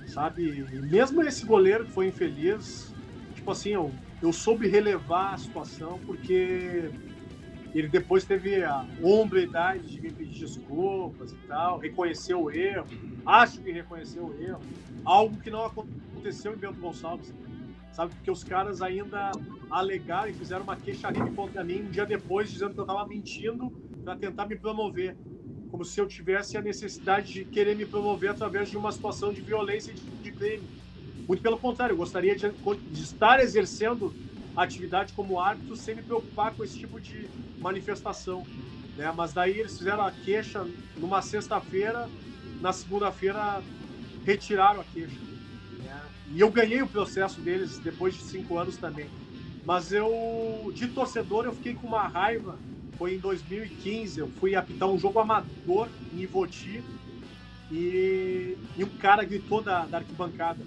sabe? E mesmo esse goleiro que foi infeliz, tipo assim, eu soube relevar a situação, porque ele depois teve a hombridade de me pedir desculpas e tal, reconheceu o erro, acho que reconheceu o erro, algo que não aconteceu em Bento Gonçalves, sabe? Porque os caras ainda alegaram e fizeram uma queixa-crime contra mim um dia depois, dizendo que eu estava mentindo para tentar me promover, como se eu tivesse a necessidade de querer me promover através de uma situação de violência e de crime. Muito pelo contrário, eu gostaria de estar exercendo a atividade como árbitro sem me preocupar com esse tipo de manifestação, né? Mas daí eles fizeram a queixa numa sexta-feira, na segunda-feira retiraram a queixa, né? E eu ganhei o processo deles depois de 5 anos também. Mas de torcedor, eu fiquei com uma raiva. Foi em 2015, eu fui apitar um jogo amador em Ivoti e um cara gritou da arquibancada: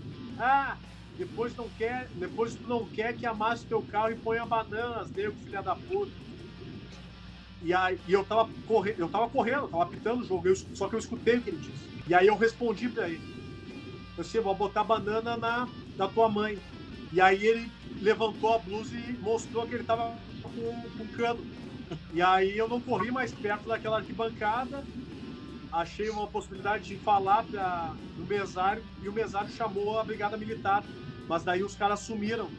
depois tu não quer que amasse o teu carro e ponha bananas, nego, filha da puta. E eu tava correndo, eu tava apitando o jogo, só que eu escutei o que ele disse. E aí eu respondi pra ele: eu sei, vou botar banana da tua mãe. E aí ele levantou a blusa e mostrou que ele tava com cano. E aí eu não corri mais perto daquela arquibancada, achei uma possibilidade de falar para o mesário, e o mesário chamou a brigada militar, mas daí os caras sumiram,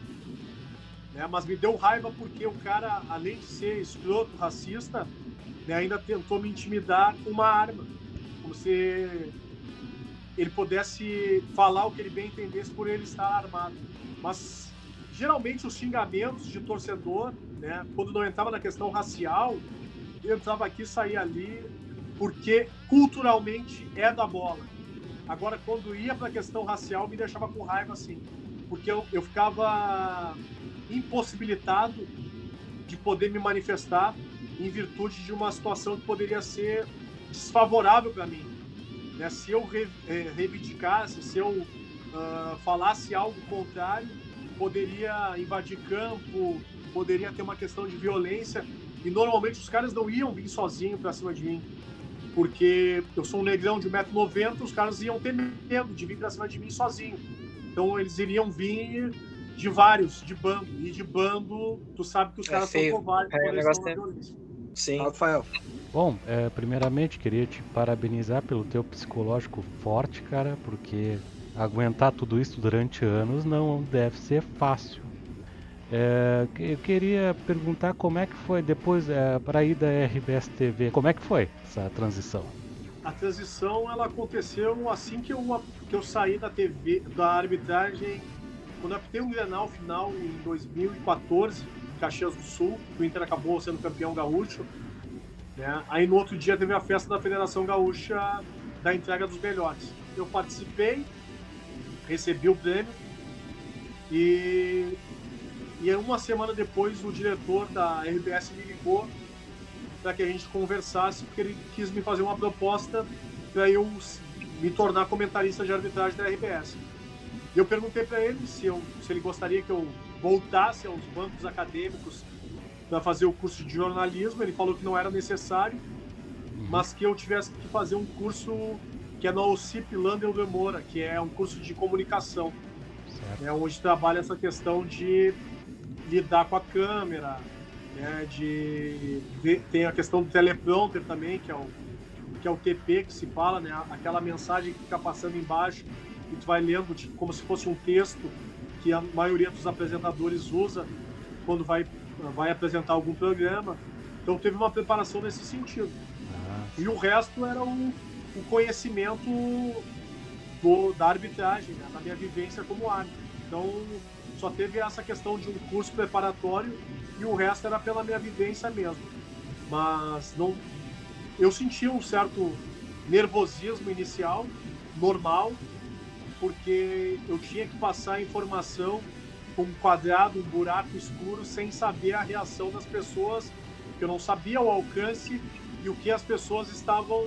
né? Mas me deu raiva porque o cara, além de ser escroto, racista, né, ainda tentou me intimidar com uma arma, como se ele pudesse falar o que ele bem entendesse por ele estar armado. Mas geralmente os xingamentos de torcedor, né, quando não entrava na questão racial, eu entrava aqui e saía ali, porque culturalmente é da bola. Agora, quando ia para a questão racial, me deixava com raiva, assim, porque eu ficava impossibilitado de poder me manifestar em virtude de uma situação que poderia ser desfavorável para mim, né? Se eu reivindicasse, se eu falasse algo contrário, poderia invadir campo, poderia ter uma questão de violência, e normalmente os caras não iam vir sozinhos para cima de mim, porque eu sou um negrão de 1,90 m, os caras iam ter medo de vir para cima de mim sozinho. Então eles iriam vir de vários, de bando, e de bando tu sabe que os caras são covardes quando eles estão na violência. Sim. Rafael. Bom, primeiramente queria te parabenizar pelo teu psicológico forte, cara, porque aguentar tudo isso durante anos não deve ser fácil. Eu queria perguntar como é que foi depois para ir da RBS TV, como é que foi essa transição? A transição ela aconteceu assim que eu saí da TV, da arbitragem, quando eu apitei um Grenal final em 2014, em Caxias do Sul, o Inter acabou sendo campeão gaúcho, né? Aí no outro dia teve a festa da Federação Gaúcha da entrega dos melhores. Eu participei, recebi o prêmio e uma semana depois o diretor da RBS me ligou para que a gente conversasse, porque ele quis me fazer uma proposta para eu me tornar comentarista de arbitragem da RBS. E eu perguntei para ele se ele gostaria que eu voltasse aos bancos acadêmicos para fazer o curso de jornalismo. Ele falou que não era necessário, mas que eu tivesse que fazer um curso que é no OCIP Landel de Moura, que é um curso de comunicação, onde trabalha essa questão de lidar com a câmera, né, tem a questão do teleprompter também, que é o TP que se fala, né, aquela mensagem que fica passando embaixo e tu vai lendo tipo, como se fosse um texto que a maioria dos apresentadores usa quando vai apresentar algum programa. Então teve uma preparação nesse sentido. E o resto era o conhecimento da arbitragem, né, da minha vivência como árbitro. Então só teve essa questão de um curso preparatório e o resto era pela minha vivência mesmo. mas não, eu sentia um certo nervosismo inicial, normal, porque eu tinha que passar a informação com um quadrado, um buraco escuro, sem saber a reação das pessoas, porque eu não sabia o alcance e o que as pessoas estavam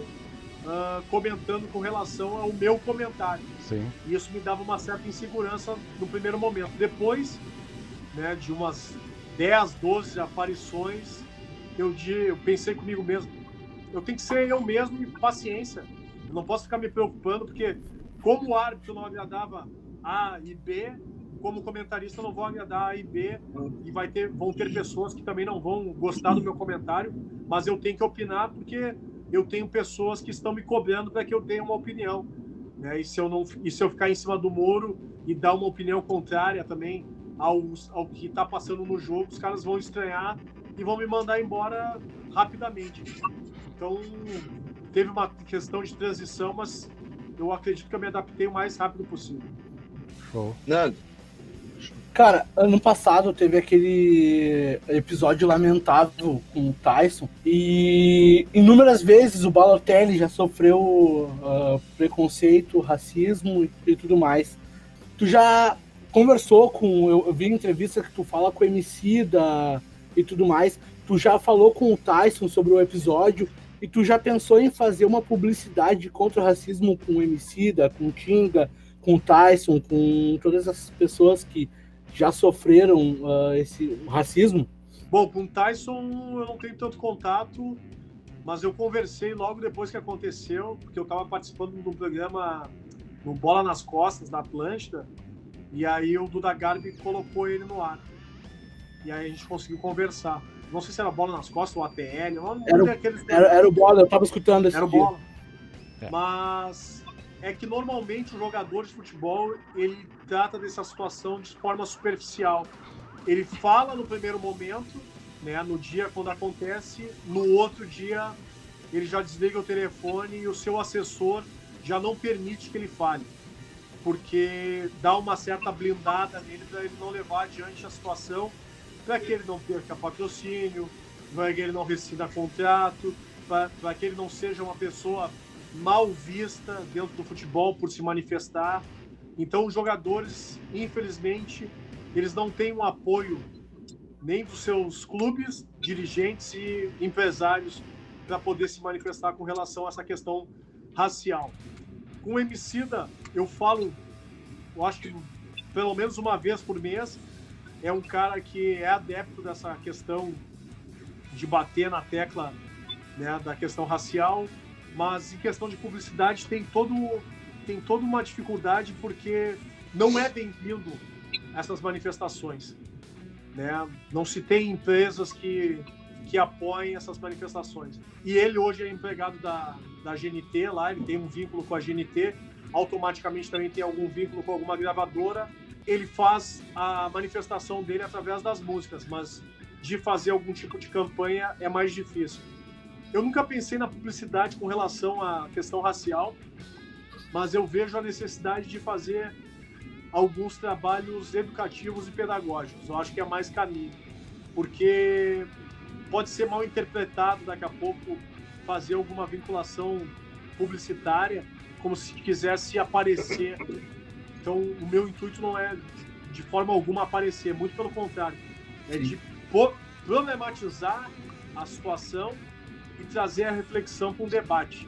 comentando com relação ao meu comentário. Sim. E isso me dava uma certa insegurança no primeiro momento. Depois, né, de umas 10, 12 aparições, eu pensei comigo mesmo, eu tenho que ser eu mesmo e paciência. Eu não posso ficar me preocupando, porque como árbitro eu não agradava A e B, como comentarista eu não vou agradar A e B, e vão ter pessoas que também não vão gostar do meu comentário, mas eu tenho que opinar porque eu tenho pessoas que estão me cobrando para que eu tenha uma opinião, né? E se eu ficar em cima do muro e dar uma opinião contrária também ao que está passando no jogo, os caras vão estranhar e vão me mandar embora rapidamente. Então, teve uma questão de transição, mas eu acredito que eu me adaptei o mais rápido possível. Show. Nando. Cara, ano passado teve aquele episódio lamentável com o Tyson e inúmeras vezes o Balotelli já sofreu preconceito, racismo e tudo mais. Tu já conversou eu vi em entrevista que tu fala com o Emicida e tudo mais, tu já falou com o Tyson sobre o episódio e tu já pensou em fazer uma publicidade contra o racismo com o Emicida, com o Tinga, com o Tyson, com todas as pessoas que já sofreram esse racismo? Bom, com o Tyson eu não tenho tanto contato, mas eu conversei logo depois que aconteceu, porque eu estava participando de um programa no Bola nas Costas, da Atlântida, e aí o Duda Garbi colocou ele no ar. E aí a gente conseguiu conversar. Não sei se era Bola nas Costas ou ATL, era o Bola, eu tava escutando esse Era o dia. Bola. Mas é que normalmente o jogador de futebol, ele trata dessa situação de forma superficial. Ele fala no primeiro momento, né, no dia quando acontece, no outro dia ele já desliga o telefone e o seu assessor já não permite que ele fale, porque dá uma certa blindada nele para ele não levar adiante a situação, para que ele não perca patrocínio, para que ele não rescinda contrato, para que ele não seja uma pessoa mal vista dentro do futebol por se manifestar. Então os jogadores, infelizmente, eles não têm um apoio nem dos seus clubes, dirigentes e empresários para poder se manifestar com relação a essa questão racial. Com o Emicida, eu acho que pelo menos uma vez por mês, é um cara que é adepto dessa questão de bater na tecla, né, da questão racial, mas em questão de publicidade tem toda uma dificuldade, porque não é bem-vindo essas manifestações, né? Não se tem empresas que apoiem essas manifestações. E ele hoje é empregado da GNT lá, ele tem um vínculo com a GNT, automaticamente também tem algum vínculo com alguma gravadora. Ele faz a manifestação dele através das músicas, mas de fazer algum tipo de campanha é mais difícil. Eu nunca pensei na publicidade com relação à questão racial, mas eu vejo a necessidade de fazer alguns trabalhos educativos e pedagógicos. Eu acho que é mais caminho, porque pode ser mal interpretado daqui a pouco fazer alguma vinculação publicitária, como se quisesse aparecer. Então, o meu intuito não é de forma alguma aparecer, muito pelo contrário, é de problematizar a situação e trazer a reflexão para um debate,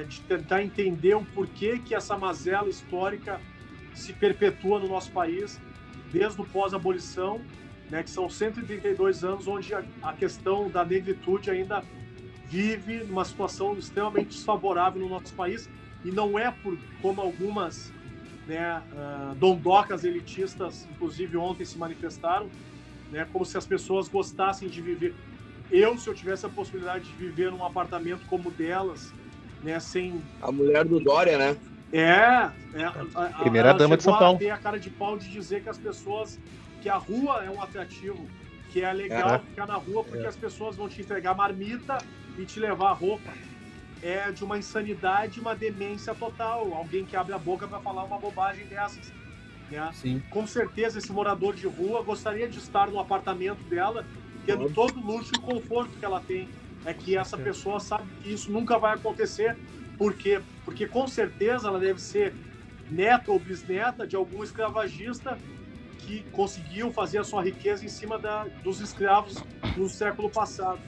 de tentar entender o porquê que essa mazela histórica se perpetua no nosso país desde o pós-abolição, né, que são 132 anos onde a questão da negritude ainda vive numa situação extremamente desfavorável no nosso país, e não é como algumas, né, dondocas elitistas, inclusive ontem se manifestaram, né, como se as pessoas gostassem de viver. Se eu tivesse a possibilidade de viver num apartamento como o delas, né, sem... A mulher do Dória, né? Primeira dama de São Paulo. Ter a cara de pau de dizer que as pessoas, que a rua é um atrativo, que é legal ficar na rua porque as pessoas vão te entregar marmita e te levar roupa. É de uma insanidade, uma demência total. Alguém que abre a boca para falar uma bobagem dessas, né? Sim. Com certeza esse morador de rua gostaria de estar no apartamento dela, tendo todo o luxo e conforto que ela tem. é que essa pessoa sabe que isso nunca vai acontecer. Por quê? Porque com certeza ela deve ser neta ou bisneta de algum escravagista que conseguiu fazer a sua riqueza em cima dos escravos no século passado.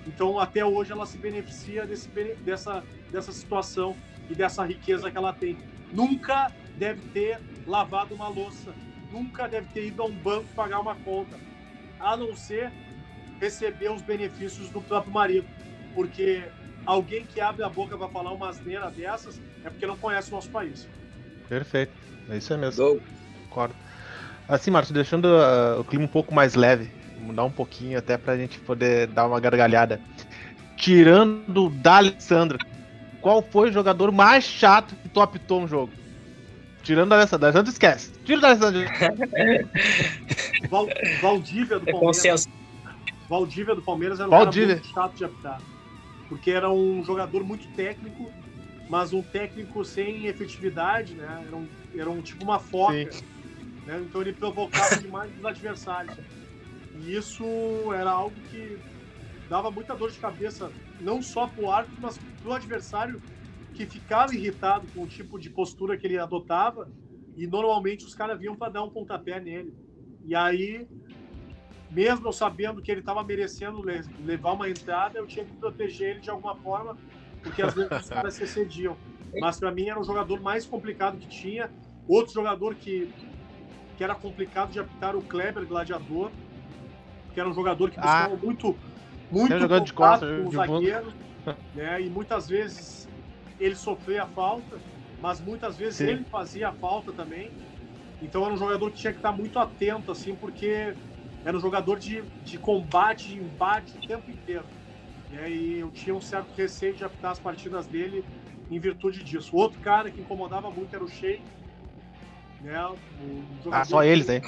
Então, até hoje, ela se beneficia dessa situação e dessa riqueza que ela tem. Nunca deve ter lavado uma louça, nunca deve ter ido a um banco pagar uma conta, a não ser receber os benefícios do próprio marido. Porque alguém que abre a boca para falar uma asneira dessas é porque não conhece o nosso país. Perfeito, é isso aí mesmo. Concordo. Assim, Márcio, deixando o clima um pouco mais leve, mudar um pouquinho até pra gente poder dar uma gargalhada. Tirando o D'Alessandro, qual foi o jogador mais chato que tu apitou um jogo? Tirando o D'Alessandro. D'Alessandro esquece. Tira o D'Alessandro. Valdívia do Palmeiras. Valdívia do Palmeiras era um cara muito chato de apitar. Porque era um jogador muito técnico, mas um técnico sem efetividade, né? Era um tipo uma foca. Né? Então ele provocava demais os adversários. E isso era algo que dava muita dor de cabeça, não só pro árbitro, mas pro adversário, que ficava irritado com o tipo de postura que ele adotava, e normalmente os caras vinham para dar um pontapé nele. E aí, mesmo eu sabendo que ele estava merecendo levar uma entrada, eu tinha que proteger ele de alguma forma, porque às vezes os caras se excediam. Mas para mim era o jogador mais complicado que tinha. Outro jogador que era complicado de apitar, o Kleber Gladiador, que era um jogador que buscava muito contato com o zagueiro, né? E muitas vezes ele sofria a falta, mas muitas vezes ele fazia a falta também. Então era um jogador que tinha que estar muito atento, assim, porque era um jogador de combate, de embate o tempo inteiro. Né? E eu tinha um certo receio de apitar as partidas dele em virtude disso. Outro cara que incomodava muito era o Sheik. Né? Só eles, hein?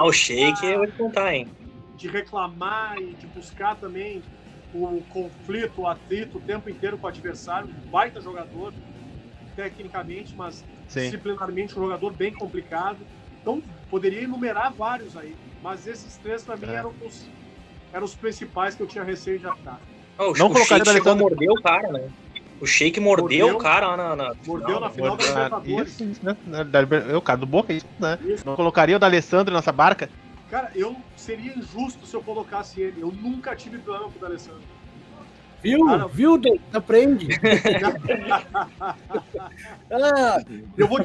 O Sheik eu vou te contar, hein? De reclamar e de buscar também o conflito, o atrito o tempo inteiro com o adversário. Um baita jogador, tecnicamente, mas disciplinarmente um jogador bem complicado. Então, poderia enumerar vários aí, mas esses três, para mim, eram os principais que eu tinha receio de apitar. O Sheik chegou a morder o cara, né? O Sheik mordeu o cara lá Mordeu na final da Libertadores. Isso, né? O cara do Boca, isso, né? Isso. Não colocaria o D'Alessandro nessa barca? Cara, seria injusto se eu colocasse ele. Eu nunca tive problema com o D'Alessandro. Viu? Cara, viu, Deus? Aprende. Eu vou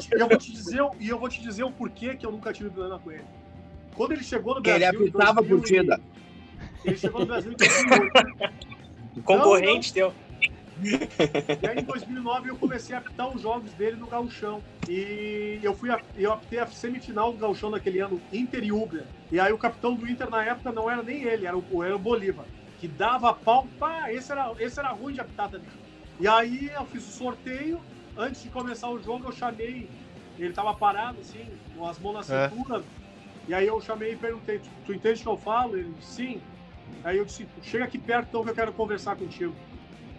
te dizer o porquê que eu nunca tive problema com ele. Quando ele chegou no Brasil... Ele apitava a curtida. Ele chegou no Brasil em 2008. Concorrente teu. E aí em 2009 eu comecei a apitar os jogos dele no Gauchão. E eu apitei a semifinal do Gauchão daquele ano, Inter e Uber. E aí o capitão do Inter na época não era nem ele, era o Bolívar, que dava pau. Esse era ruim de apitar também. E aí eu fiz o sorteio, antes de começar o jogo eu chamei, ele tava parado assim, com as mãos na cintura. E aí eu chamei e perguntei, tu entende o que eu falo? Ele disse, sim. Aí eu disse, chega aqui perto então que eu quero conversar contigo.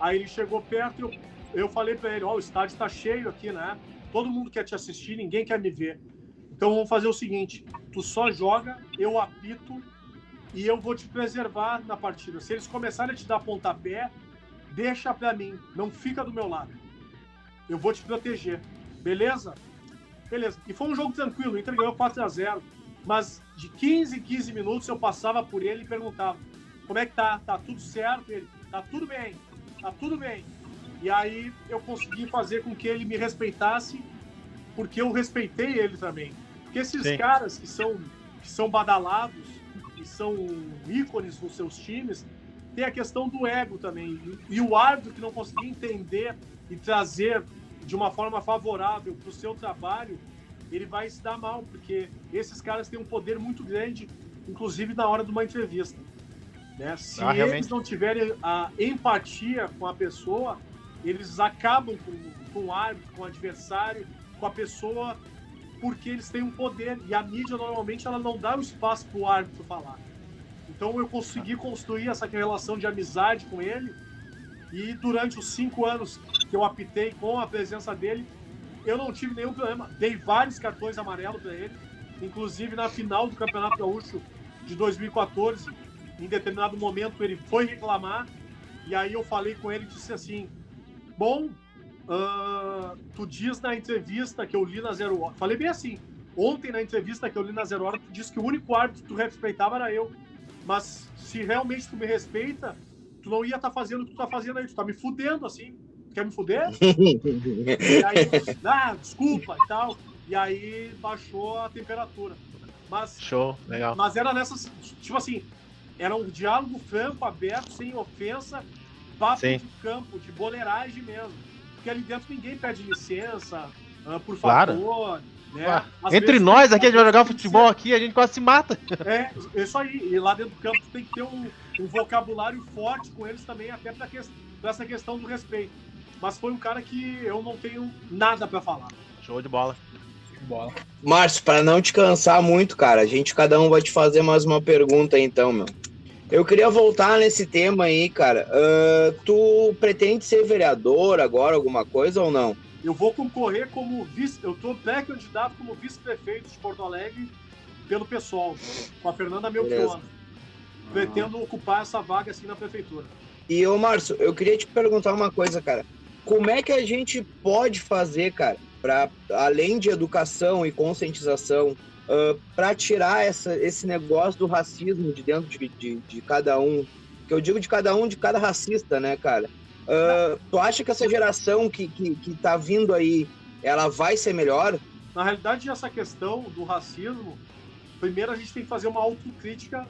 Aí ele chegou perto e eu falei pra ele, o estádio tá cheio aqui, né? Todo mundo quer te assistir, ninguém quer me ver. Então vamos fazer o seguinte, tu só joga, eu apito e eu vou te preservar na partida. Se eles começarem a te dar pontapé, deixa pra mim, não fica do meu lado. Eu vou te proteger, beleza? Beleza. E foi um jogo tranquilo, o Inter ganhou 4-0, mas de 15 em 15 minutos eu passava por ele e perguntava, como é que tá? Tá tudo certo? Ele, tá tudo bem. Tá tudo bem. E aí eu consegui fazer com que ele me respeitasse, porque eu respeitei ele também. Porque esses caras que são badalados, que são ícones nos seus times, tem a questão do ego também. E o árbitro que não conseguia entender e trazer de uma forma favorável para o seu trabalho, ele vai se dar mal, porque esses caras têm um poder muito grande, inclusive na hora de uma entrevista. Né? Se eles não tiverem a empatia com a pessoa, eles acabam com o árbitro, com o adversário, com a pessoa, porque eles têm um poder. E a mídia, normalmente, ela não dá o espaço para o árbitro falar. Então, eu consegui construir essa relação de amizade com ele. E durante os 5 anos que eu apitei com a presença dele, eu não tive nenhum problema. Dei vários cartões amarelos para ele. Inclusive, na final do Campeonato Gaúcho de 2014, em determinado momento ele foi reclamar, e aí eu falei com ele e disse assim, bom, tu diz na entrevista que eu li na 0 Hora, falei bem assim, ontem na entrevista que eu li na 0 Hora, tu disse que o único árbitro que tu respeitava era eu, mas se realmente tu me respeita, tu não ia estar fazendo o que tu tá fazendo aí, tu tá me fudendo assim, quer me fuder? E aí, desculpa e tal, e aí baixou a temperatura. Mas, Show, legal. Mas era nessas, tipo assim, era um diálogo franco, aberto, sem ofensa, papo Sim. de campo, de boleiragem mesmo. Porque ali dentro ninguém pede licença, por Claro. favor. Né? Ué, Às entre vezes, nós aqui, a às gente vai jogar vezes futebol aqui, a gente quase se mata. É isso aí. E lá dentro do campo tem que ter um vocabulário forte com eles também, até pra essa questão do respeito. Mas foi um cara que eu não tenho nada pra falar. Show de bola. Bola. Márcio, para não te cansar muito, cara, cada um vai te fazer mais uma pergunta aí, então, meu. Eu queria voltar nesse tema aí, cara. Tu pretende ser vereador agora, alguma coisa ou não? Eu vou concorrer como eu tô pré-candidato como vice-prefeito de Porto Alegre pelo PSOL, com a Fernanda Melchiona. Pretendo ocupar essa vaga assim na prefeitura. E, ô Márcio, eu queria te perguntar uma coisa, cara. Como é que a gente pode fazer, cara, para além de educação e conscientização, para tirar esse negócio do racismo de dentro de cada um? Que eu digo de cada racista, né, cara? Tu acha que essa geração que tá vindo aí, ela vai ser melhor? Na realidade, essa questão do racismo, primeiro a gente tem que fazer uma autocrítica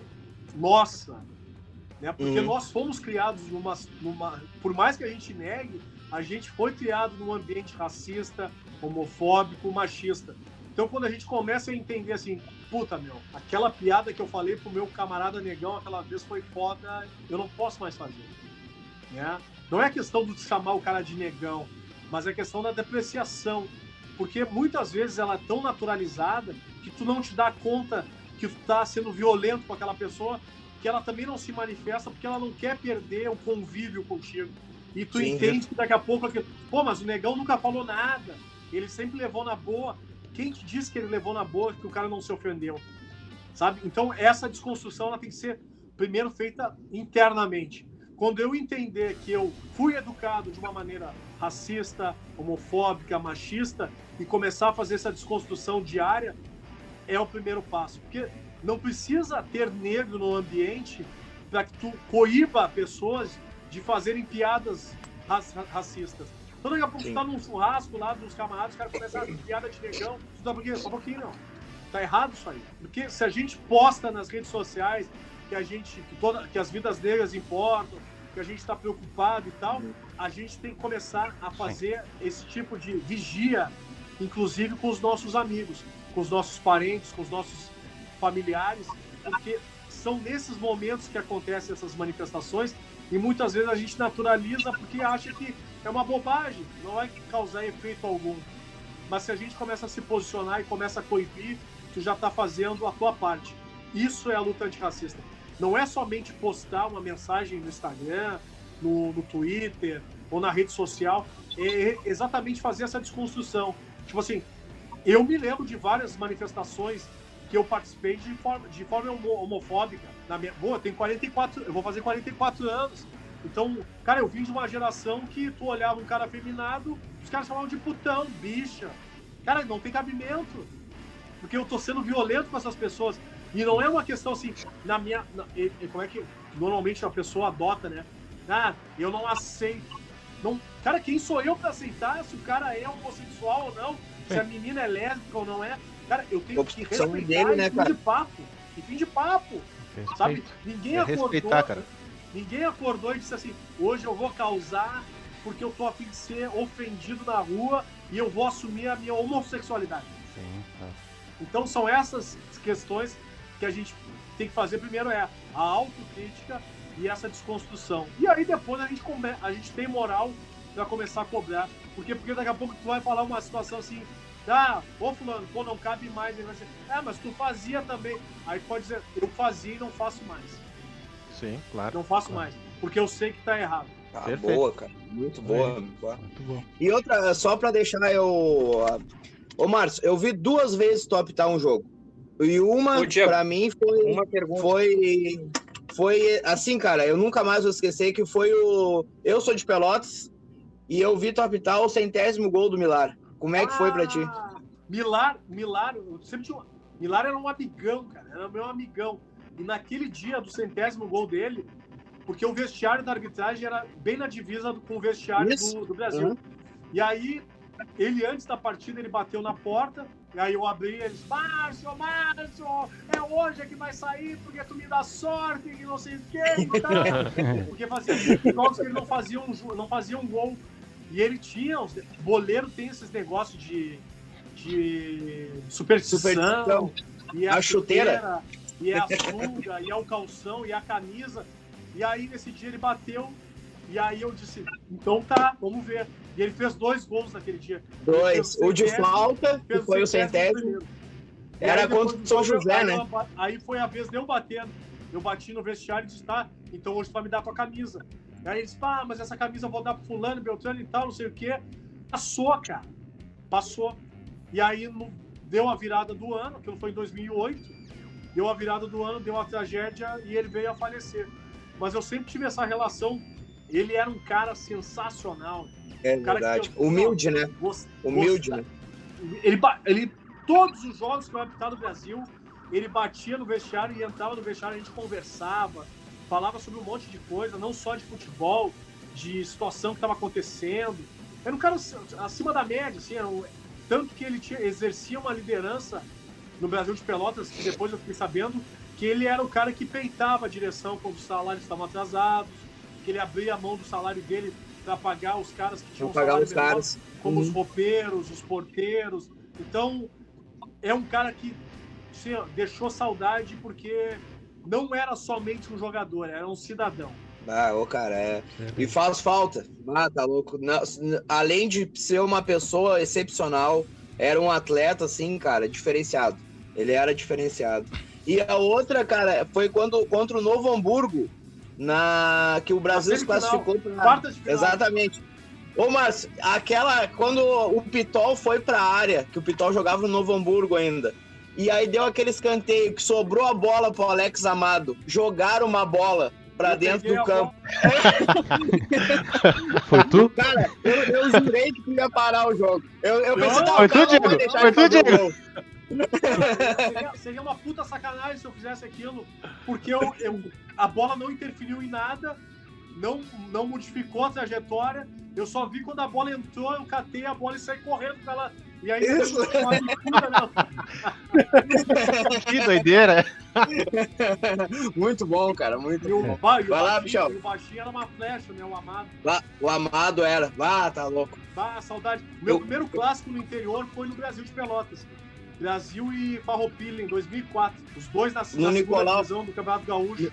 nossa, né? Porque nós fomos criados por mais que a gente negue, a gente foi criado num ambiente racista, homofóbico, machista. Então, quando a gente começa a entender assim, puta, meu, aquela piada que eu falei pro meu camarada negão aquela vez foi foda, eu não posso mais fazer, né? Não é questão de chamar o cara de negão, mas é questão da depreciação, porque muitas vezes ela é tão naturalizada que tu não te dá conta que tu tá sendo violento com aquela pessoa, que ela também não se manifesta porque ela não quer perder o convívio contigo. E tu entende que daqui a pouco, pô, mas o negão nunca falou nada, ele sempre levou na boa. Quem te disse que ele levou na boa, que o cara não se ofendeu? Sabe? Então, essa desconstrução ela tem que ser, primeiro, feita internamente. Quando eu entender que eu fui educado de uma maneira racista, homofóbica, machista, e começar a fazer essa desconstrução diária, é o primeiro passo. Porque não precisa ter negro no ambiente para que tu coíba pessoas de fazerem piadas racistas. Então daqui a pouco tu tá num churrasco lá dos camaradas, os caras começam a fazer piada de negão, tu tá por quê? Só um pouquinho, não. Tá errado isso aí. Porque se a gente posta nas redes sociais que as vidas negras importam, que a gente está preocupado e tal, a gente tem que começar a fazer esse tipo de vigia, inclusive com os nossos amigos, com os nossos parentes, com os nossos familiares, porque são nesses momentos que acontecem essas manifestações e muitas vezes a gente naturaliza porque acha que é uma bobagem, não vai causar efeito algum. Mas se a gente começa a se posicionar e começa a coibir, tu já está fazendo a tua parte. Isso é a luta antirracista. Não é somente postar uma mensagem no Instagram, no Twitter ou na rede social, é exatamente fazer essa desconstrução. Tipo assim, eu me lembro de várias manifestações que eu participei de forma homofóbica. Eu tenho 44, eu vou fazer 44 anos. Então, cara, eu vim de uma geração que tu olhava um cara afeminado, os caras chamavam de putão, bicha. Cara, não tem cabimento. Porque eu tô sendo violento com essas pessoas. E não é uma questão assim, como é que normalmente a pessoa adota, né? Eu não aceito. Não, cara, quem sou eu pra aceitar se o cara é homossexual ou não? Se a menina é lésbica ou não é? Cara, eu tenho que respeitar dele, né, cara? fim de papo. Respeito. Sabe? Ninguém acordou. Respeitar, cara. Ninguém acordou e disse assim, hoje eu vou causar porque eu tô a fim de ser ofendido na rua e eu vou assumir a minha homossexualidade. Sim, tá. Então são essas questões que a gente tem que fazer. Primeiro é a autocrítica e essa desconstrução. E aí depois a gente tem moral para começar a cobrar. Porque daqui a pouco tu vai falar uma situação assim, ô fulano, pô, não cabe mais. Ele vai dizer, mas tu fazia também. Aí tu pode dizer, eu fazia e não faço mais. Sim, claro. Não faço mais, porque eu sei que tá errado. Boa, cara. Muito boa. Muito bom. E outra, só pra deixar Ô, Márcio, eu vi 2 vezes tu apitar um jogo. E uma, pra mim, uma pergunta. foi assim, cara, eu nunca mais vou esquecer que foi o... Eu sou de Pelotas e eu vi tu apitar o 100º gol do Milar. Como é que foi pra ti? Milar, eu sempre tinha... Milar era um amigão, cara, era meu amigão. E naquele dia do 100º gol dele, porque o vestiário da arbitragem era bem na divisa com o vestiário do Brasil. Uhum. E aí, ele antes da partida, ele bateu na porta, e aí eu abri e eles, Márcio, é hoje que vai sair, porque tu me dá sorte, que não sei o que, tá? Porque fazia jogos que ele não fazia um gol. E ele tinha, o goleiro tem esses negócios de superstição, e a chuteira, e a sunga, e o calção, e a camisa. E aí, nesse dia, ele bateu, e aí eu disse, então tá, vamos ver. E ele fez 2 gols naquele dia. 2. O de falta, que foi o 100º. Era contra o São José, né? Aí foi a vez de eu batendo. Eu bati no vestiário e disse, tá, então hoje tu vai me dar tua camisa. E aí ele disse, mas essa camisa eu vou dar pro fulano, Beltrano e tal, não sei o quê. Passou, cara. Passou. E aí deu a virada do ano, aquilo foi em 2008. Deu a virada do ano, deu a tragédia e ele veio a falecer. Mas eu sempre tive essa relação. Ele era um cara sensacional. É verdade. Humilde, né? Humilde, né? Ele, todos os jogos que eu apitar no Brasil, ele batia no vestiário e entrava no vestiário, a gente conversava, falava sobre um monte de coisa, não só de futebol, de situação que estava acontecendo. Era um cara acima da média, assim, tanto que ele exercia uma liderança no Brasil de Pelotas, que depois eu fiquei sabendo que ele era o cara que peitava a direção quando os salários estavam atrasados, que ele abria a mão do salário dele para pagar os caras que tinham salário menor, como os roupeiros, os porteiros. Então, é um cara que assim, deixou saudade porque não era somente um jogador, era um cidadão. Cara, E faz falta. Tá louco. Além de ser uma pessoa excepcional, era um atleta, assim, cara, diferenciado. Ele era diferenciado. E a outra, cara, foi contra o Novo Hamburgo, que o Brasil se classificou para... Exatamente. Ô, Márcio, quando o Pitol foi para a área, que o Pitol jogava no Novo Hamburgo ainda, e aí deu aquele escanteio que sobrou a bola pro Alex Amado, jogaram uma bola para dentro do campo. Foi tu? Cara, eu jurei que tu ia parar o jogo. Eu pensei, foi tu, Diego? Foi tu, Diego? Seria uma puta sacanagem se eu fizesse aquilo, porque a bola não interferiu em nada, não modificou a trajetória, eu só vi quando a bola entrou, eu catei a bola e saí correndo pra ela. E aí, uma loucura, que doideira! Muito bom, cara, muito bom. Vai lá, Michel. O baixinho era uma flecha, né? O Amado. O Amado era. Tá louco. Saudade. Meu primeiro clássico no interior foi no Brasil de Pelotas. Brasil e Farroupilha, em 2004. Os dois na segunda divisão do Campeonato Gaúcho.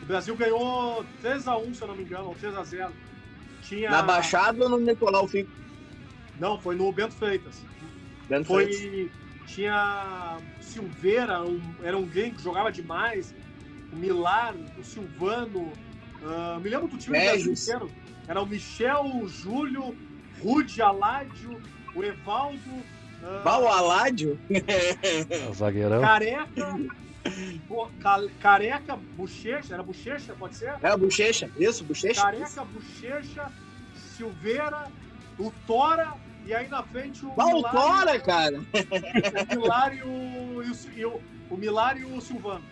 O Brasil ganhou 3-1, se eu não me engano, ou 3-0. Na Baixada ou no Nicolau Fico? Não, foi no Bento Freitas. Tinha Silveira, era um game que jogava demais. O Milar, o Silvano. Me lembro do time do Brasil inteiro. Era o Michel, o Júlio, Rude, Aládio, o Evaldo. O Aládio? O zagueirão. Careca, Bochecha, era Bochecha, pode ser? Bochecha, isso, Bochecha. Careca, Bochecha, Silveira, o Tora, e aí na frente o Tora, cara! O Milar o Milar e o Silvano.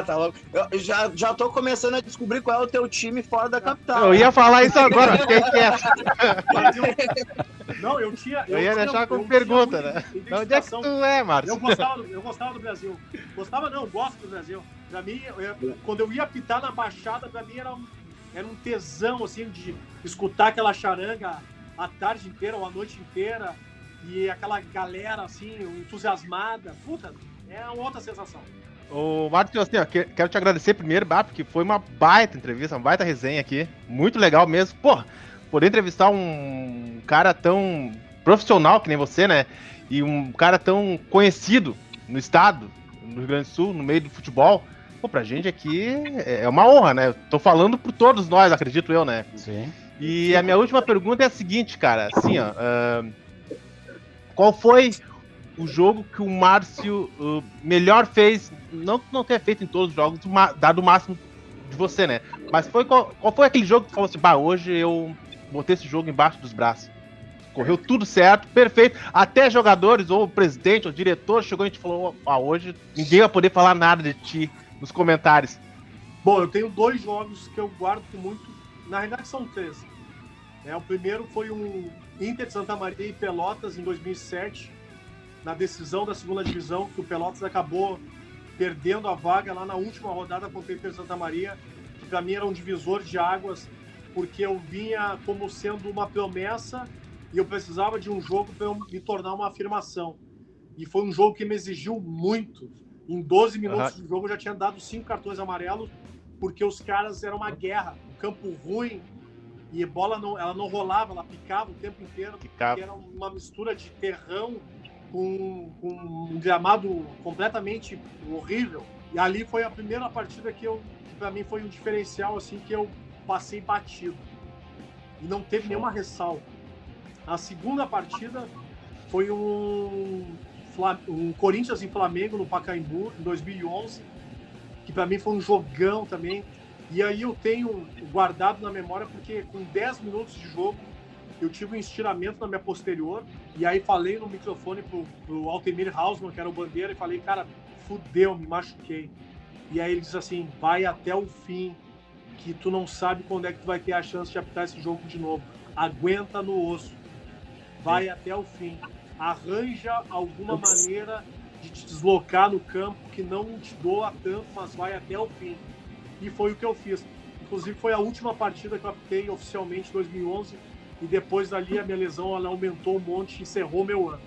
Tá louco. Eu já tô começando a descobrir qual é o teu time fora da capital. Eu ia falar isso agora, quem que é? Não, eu ia deixar como pergunta, né? Onde é que tu é, Márcio? Eu gostava do Brasil. Gosto do Brasil. Pra mim, quando eu ia apitar na Baixada, pra mim era um tesão, assim, de escutar aquela charanga a tarde inteira ou a noite inteira e aquela galera, assim, entusiasmada. Puta, é uma outra sensação. Ô, Márcio, assim, ó, quero te agradecer primeiro, porque foi uma baita entrevista, uma baita resenha aqui. Muito legal mesmo. Pô, poder entrevistar um cara tão profissional que nem você, né? E um cara tão conhecido no estado, no Rio Grande do Sul, no meio do futebol. Pô, pra gente aqui é uma honra, né? Eu tô falando por todos nós, acredito eu, né? Sim. E a minha última pergunta é a seguinte, cara. Assim, ó. Qual foi o jogo que o Márcio melhor fez? Não tenha feito em todos os jogos, dado o máximo de você, né? Mas qual foi aquele jogo que tu falou assim, hoje eu botei esse jogo embaixo dos braços? Correu tudo certo, perfeito. Até jogadores, ou o presidente, ou o diretor chegou e a gente falou, hoje ninguém vai poder falar nada de ti nos comentários. Bom, eu tenho 2 jogos que eu guardo com muito... Na realidade são 3. O primeiro foi um Inter de Santa Maria e Pelotas em 2007, na decisão da 2ª divisão, que o Pelotas acabou perdendo a vaga lá na última rodada contra o Inter de Santa Maria, que para mim era um divisor de águas, porque eu vinha como sendo uma promessa e eu precisava de um jogo para eu me tornar uma afirmação. E foi um jogo que me exigiu muito. Em 12 minutos de jogo eu já tinha dado 5 cartões amarelos, porque os caras eram uma guerra, um campo ruim, e a bola ela não rolava, ela picava o tempo inteiro, porque era uma mistura de terrão com um gramado completamente horrível. E ali foi a primeira partida que para mim foi um diferencial, assim, que eu passei batido. E não teve nenhuma ressalva. A segunda partida foi um Corinthians e Flamengo no Pacaembu, em 2011, que para mim foi um jogão também. E aí eu tenho guardado na memória porque com 10 minutos de jogo eu tive um estiramento na minha posterior e aí falei no microfone pro Altemir Hausmann, que era o bandeira, e falei, cara, fudeu, me machuquei. E aí ele diz assim, vai até o fim, que tu não sabe quando é que tu vai ter a chance de apitar esse jogo de novo. Aguenta no osso. Vai até o fim. Arranja alguma maneira de te deslocar no campo que não te doa tanto, mas vai até o fim. E foi o que eu fiz. Inclusive foi a última partida que eu apitei oficialmente em 2011 e depois dali a minha lesão ela aumentou um monte e encerrou meu ano.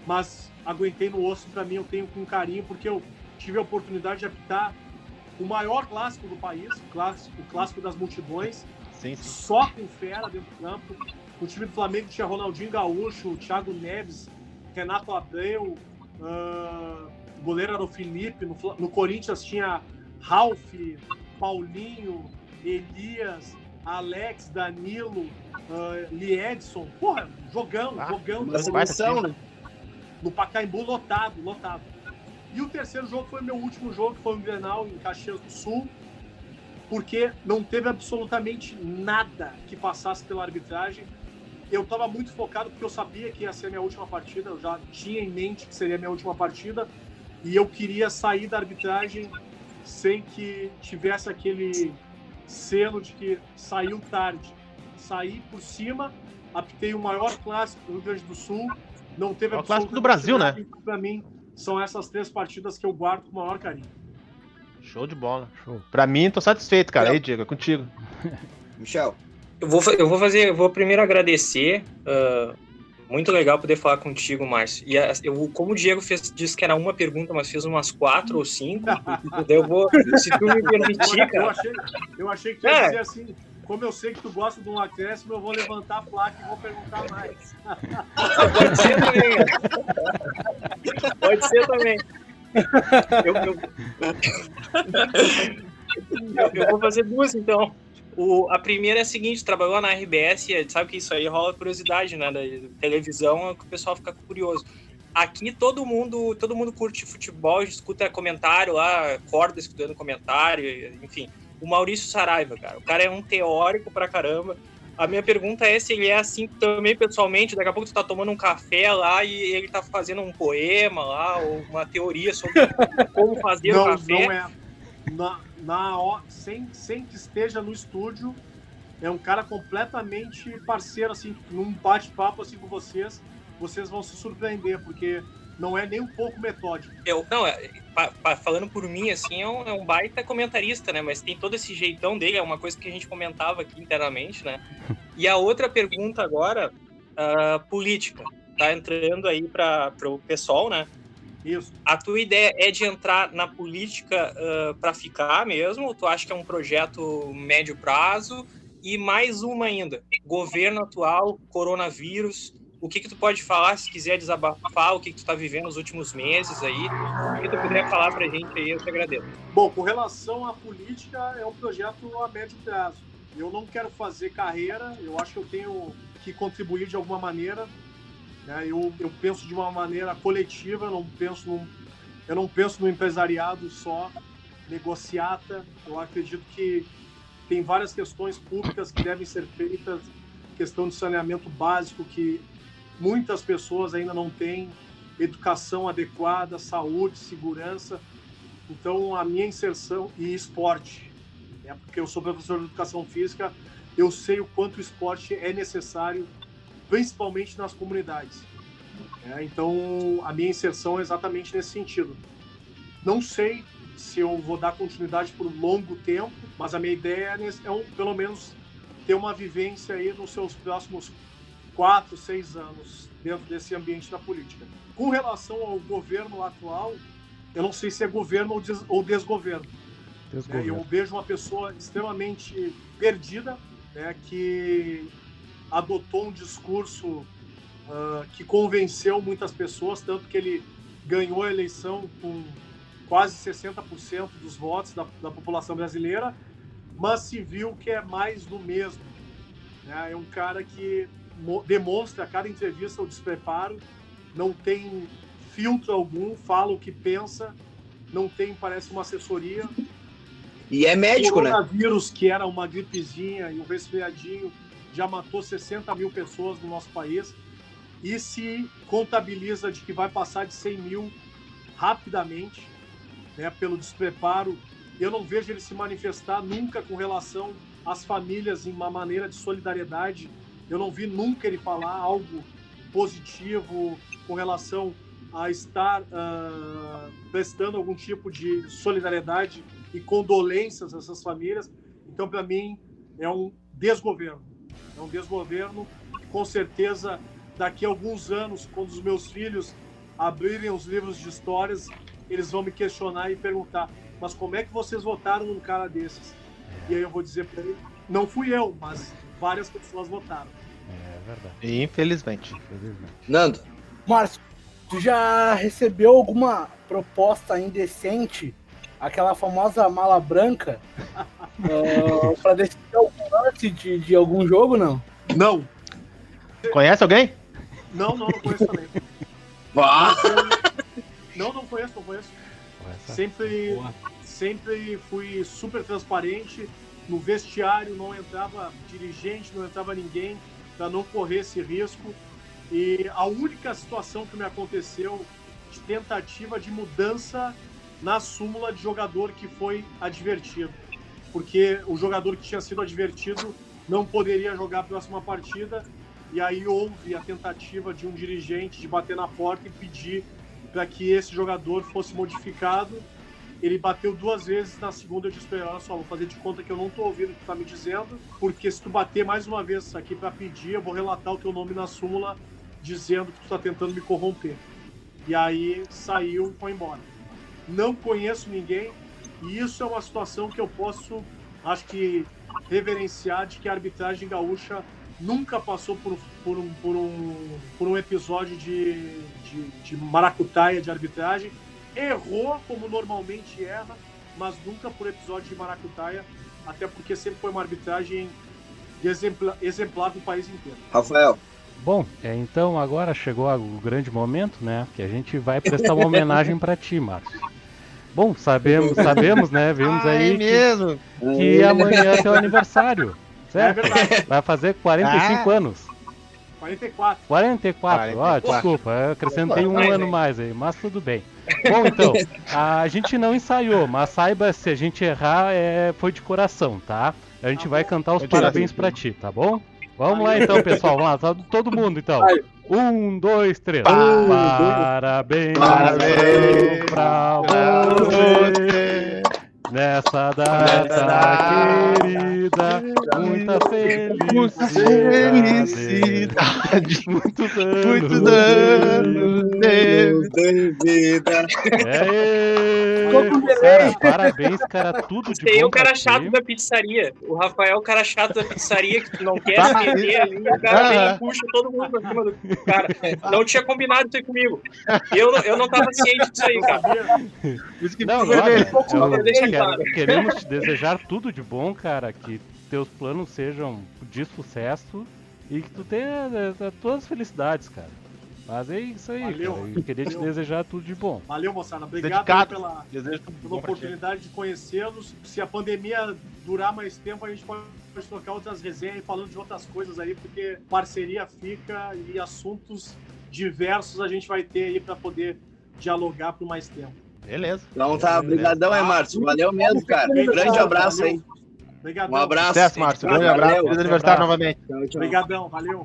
Mas aguentei no osso, para mim eu tenho com carinho, porque eu tive a oportunidade de apitar o maior clássico do país, o clássico das multidões, sim. Só com fera dentro do campo. O time do Flamengo tinha Ronaldinho Gaúcho, Thiago Neves, Renato Abreu, o goleiro era o Felipe, no Corinthians tinha Ralf, Paulinho, Elias, Alex, Danilo, Liedson. Porra, jogão. Uma seleção, né? No Pacaembu lotado. E o terceiro jogo foi meu último jogo, que foi um Grenal em Caxias do Sul, porque não teve absolutamente nada que passasse pela arbitragem. Eu estava muito focado porque eu sabia que ia ser minha última partida, eu já tinha em mente que seria minha última partida, e eu queria sair da arbitragem sem que tivesse aquele selo de que saiu tarde. Saí por cima, apitei o maior clássico do Rio Grande do Sul, não teve o clássico do Brasil, né? Para mim, são essas 3 partidas que eu guardo com o maior carinho. Show de bola. Show. Pra mim, tô satisfeito, cara. Aí, Diego, é contigo. Michel. Eu vou primeiro agradecer. Muito legal poder falar contigo, Márcio. E como o Diego disse que era uma pergunta, mas fez umas 4 ou 5, eu vou, se tu me permitir, cara. Eu achei que tu ia dizer assim, como eu sei que tu gosta de um acréscimo, eu vou levantar a placa e vou perguntar mais. Pode ser também. Pode ser também. Eu vou fazer 2, então. A primeira é a seguinte, trabalhou na RBS, sabe que isso aí rola curiosidade, né? Da televisão, que o pessoal fica curioso. Aqui todo mundo curte futebol, escuta comentário lá, acorda escutando comentário, enfim. O Maurício Saraiva, cara, o cara é um teórico pra caramba. A minha pergunta é se ele é assim também pessoalmente, daqui a pouco tu tá tomando um café lá e ele tá fazendo um poema lá, ou uma teoria sobre como fazer o café. Não é. Sem que esteja no estúdio, é um cara completamente parceiro, assim, num bate-papo assim com vocês vão se surpreender, porque não é nem um pouco metódico. Falando por mim, assim, é um baita comentarista, né? Mas tem todo esse jeitão dele, é uma coisa que a gente comentava aqui internamente, né? E a outra pergunta agora, política. Tá entrando aí para o pessoal, né? Isso. A tua ideia é de entrar na política para ficar mesmo? Ou tu acha que é um projeto médio prazo? E mais uma ainda, governo atual, coronavírus, o que tu pode falar, se quiser desabafar, o que tu tá vivendo nos últimos meses aí, o que tu puder falar pra gente aí, eu te agradeço. Bom, com relação à política, é um projeto a médio prazo. Eu não quero fazer carreira, eu acho que eu tenho que contribuir de alguma maneira. Eu penso de uma maneira coletiva, eu não penso no empresariado só. negociata. Eu acredito que tem várias questões públicas que devem ser feitas, questão de saneamento básico que muitas pessoas ainda não têm, educação adequada, saúde, segurança. Então, a minha inserção e esporte, porque eu sou professor de educação física, eu sei o quanto o esporte é necessário, principalmente nas comunidades. Então, a minha inserção é exatamente nesse sentido. Não sei se eu vou dar continuidade por um longo tempo, mas a minha ideia é pelo menos ter uma vivência aí nos seus próximos 4, 6 anos dentro desse ambiente da política. Com relação ao governo atual, eu não sei se é governo ou desgoverno. Eu vejo uma pessoa extremamente perdida, que adotou um discurso que convenceu muitas pessoas, tanto que ele ganhou a eleição com quase 60% dos votos da população brasileira, mas se viu que é mais do mesmo. É um cara que demonstra a cada entrevista o despreparo, não tem filtro algum, fala o que pensa, não tem, parece, uma assessoria. E é médico, né? O coronavírus, que era uma gripezinha e um resfriadinho, já matou 60 mil pessoas no nosso país e se contabiliza de que vai passar de 100 mil rapidamente, pelo despreparo. Eu não vejo ele se manifestar nunca com relação às famílias em uma maneira de solidariedade. Eu não vi nunca ele falar algo positivo com relação a estar prestando algum tipo de solidariedade e condolências a essas famílias. Então, para mim, é um desgoverno. É um desgoverno. Com certeza, daqui a alguns anos, quando os meus filhos abrirem os livros de histórias, eles vão me questionar e perguntar: mas como é que vocês votaram num cara desses? E aí eu vou dizer para ele: não fui eu, mas várias pessoas votaram. É verdade. Infelizmente. Nando. Márcio, tu já recebeu alguma proposta indecente, aquela famosa mala branca, para decidir algum lance de algum jogo, não? Não. Conhece alguém? Não conheço também. Não conheço. Sempre fui super transparente. No vestiário não entrava dirigente, não entrava ninguém, para não correr esse risco. E a única situação que me aconteceu de tentativa de mudança na súmula de jogador que foi advertido. Porque o jogador que tinha sido advertido não poderia jogar a próxima partida, e aí houve a tentativa de um dirigente de bater na porta e pedir para que esse jogador fosse modificado. Ele bateu 2 vezes, na segunda eu disse para ele: olha só, vou fazer de conta que eu não estou ouvindo o que tu está me dizendo, porque se tu bater mais uma vez aqui para pedir, eu vou relatar o teu nome na súmula dizendo que tu está tentando me corromper. E aí saiu e foi embora. Não conheço ninguém, e isso é uma situação que eu posso, acho que, reverenciar, de que a arbitragem gaúcha nunca passou por um episódio de maracutaia de arbitragem. Errou como normalmente erra, mas nunca por episódio de maracutaia, até porque sempre foi uma arbitragem exemplar do país inteiro. Rafael. Bom, então agora chegou o grande momento, né? Que a gente vai prestar uma homenagem para ti, Márcio. Bom, sabemos, né? Vimos aí que amanhã é teu aniversário, certo? Vai fazer 45 anos. 44. Ó, desculpa, eu acrescentei um ano mais aí, mas tudo bem. Bom, então, a gente não ensaiou, mas saiba, se a gente errar, foi de coração, tá? A gente vai cantar os parabéns pra ti, tá bom? Vamos lá então, pessoal, vamos lá, todo mundo então. 1, 2, 3. Parabéns pra você nessa data querida, muita felicidade, muitos anos de vida. Cara, parabéns, cara, tudo de bom. Tem o cara chato da pizzaria. O Rafael é o cara chato da pizzaria, que não quer se meter ali, o cara vem e puxa todo mundo pra cima do cara. Não tinha combinado isso aí comigo. Eu não tava ciente disso aí, cara. Queremos te desejar tudo de bom, cara, que teus planos sejam de sucesso e que tu tenha todas as felicidades, cara. Mas é isso aí, Valeu. cara. Eu queria te desejar tudo de bom. Valeu, moçada. Obrigado Dedicado. pela oportunidade de conhecê-los. Se a pandemia durar mais tempo, a gente pode trocar outras resenhas e falando de outras coisas aí, porque parceria fica e assuntos diversos a gente vai ter aí para poder dialogar por mais tempo. Beleza. Então tá, obrigadão aí, Márcio. Valeu mesmo, cara. Grande abraço aí. Obrigado. Um abraço. Sucesso, Márcio. Grande abraço. Feliz aniversário novamente. Tchau, tchau. Obrigadão, valeu.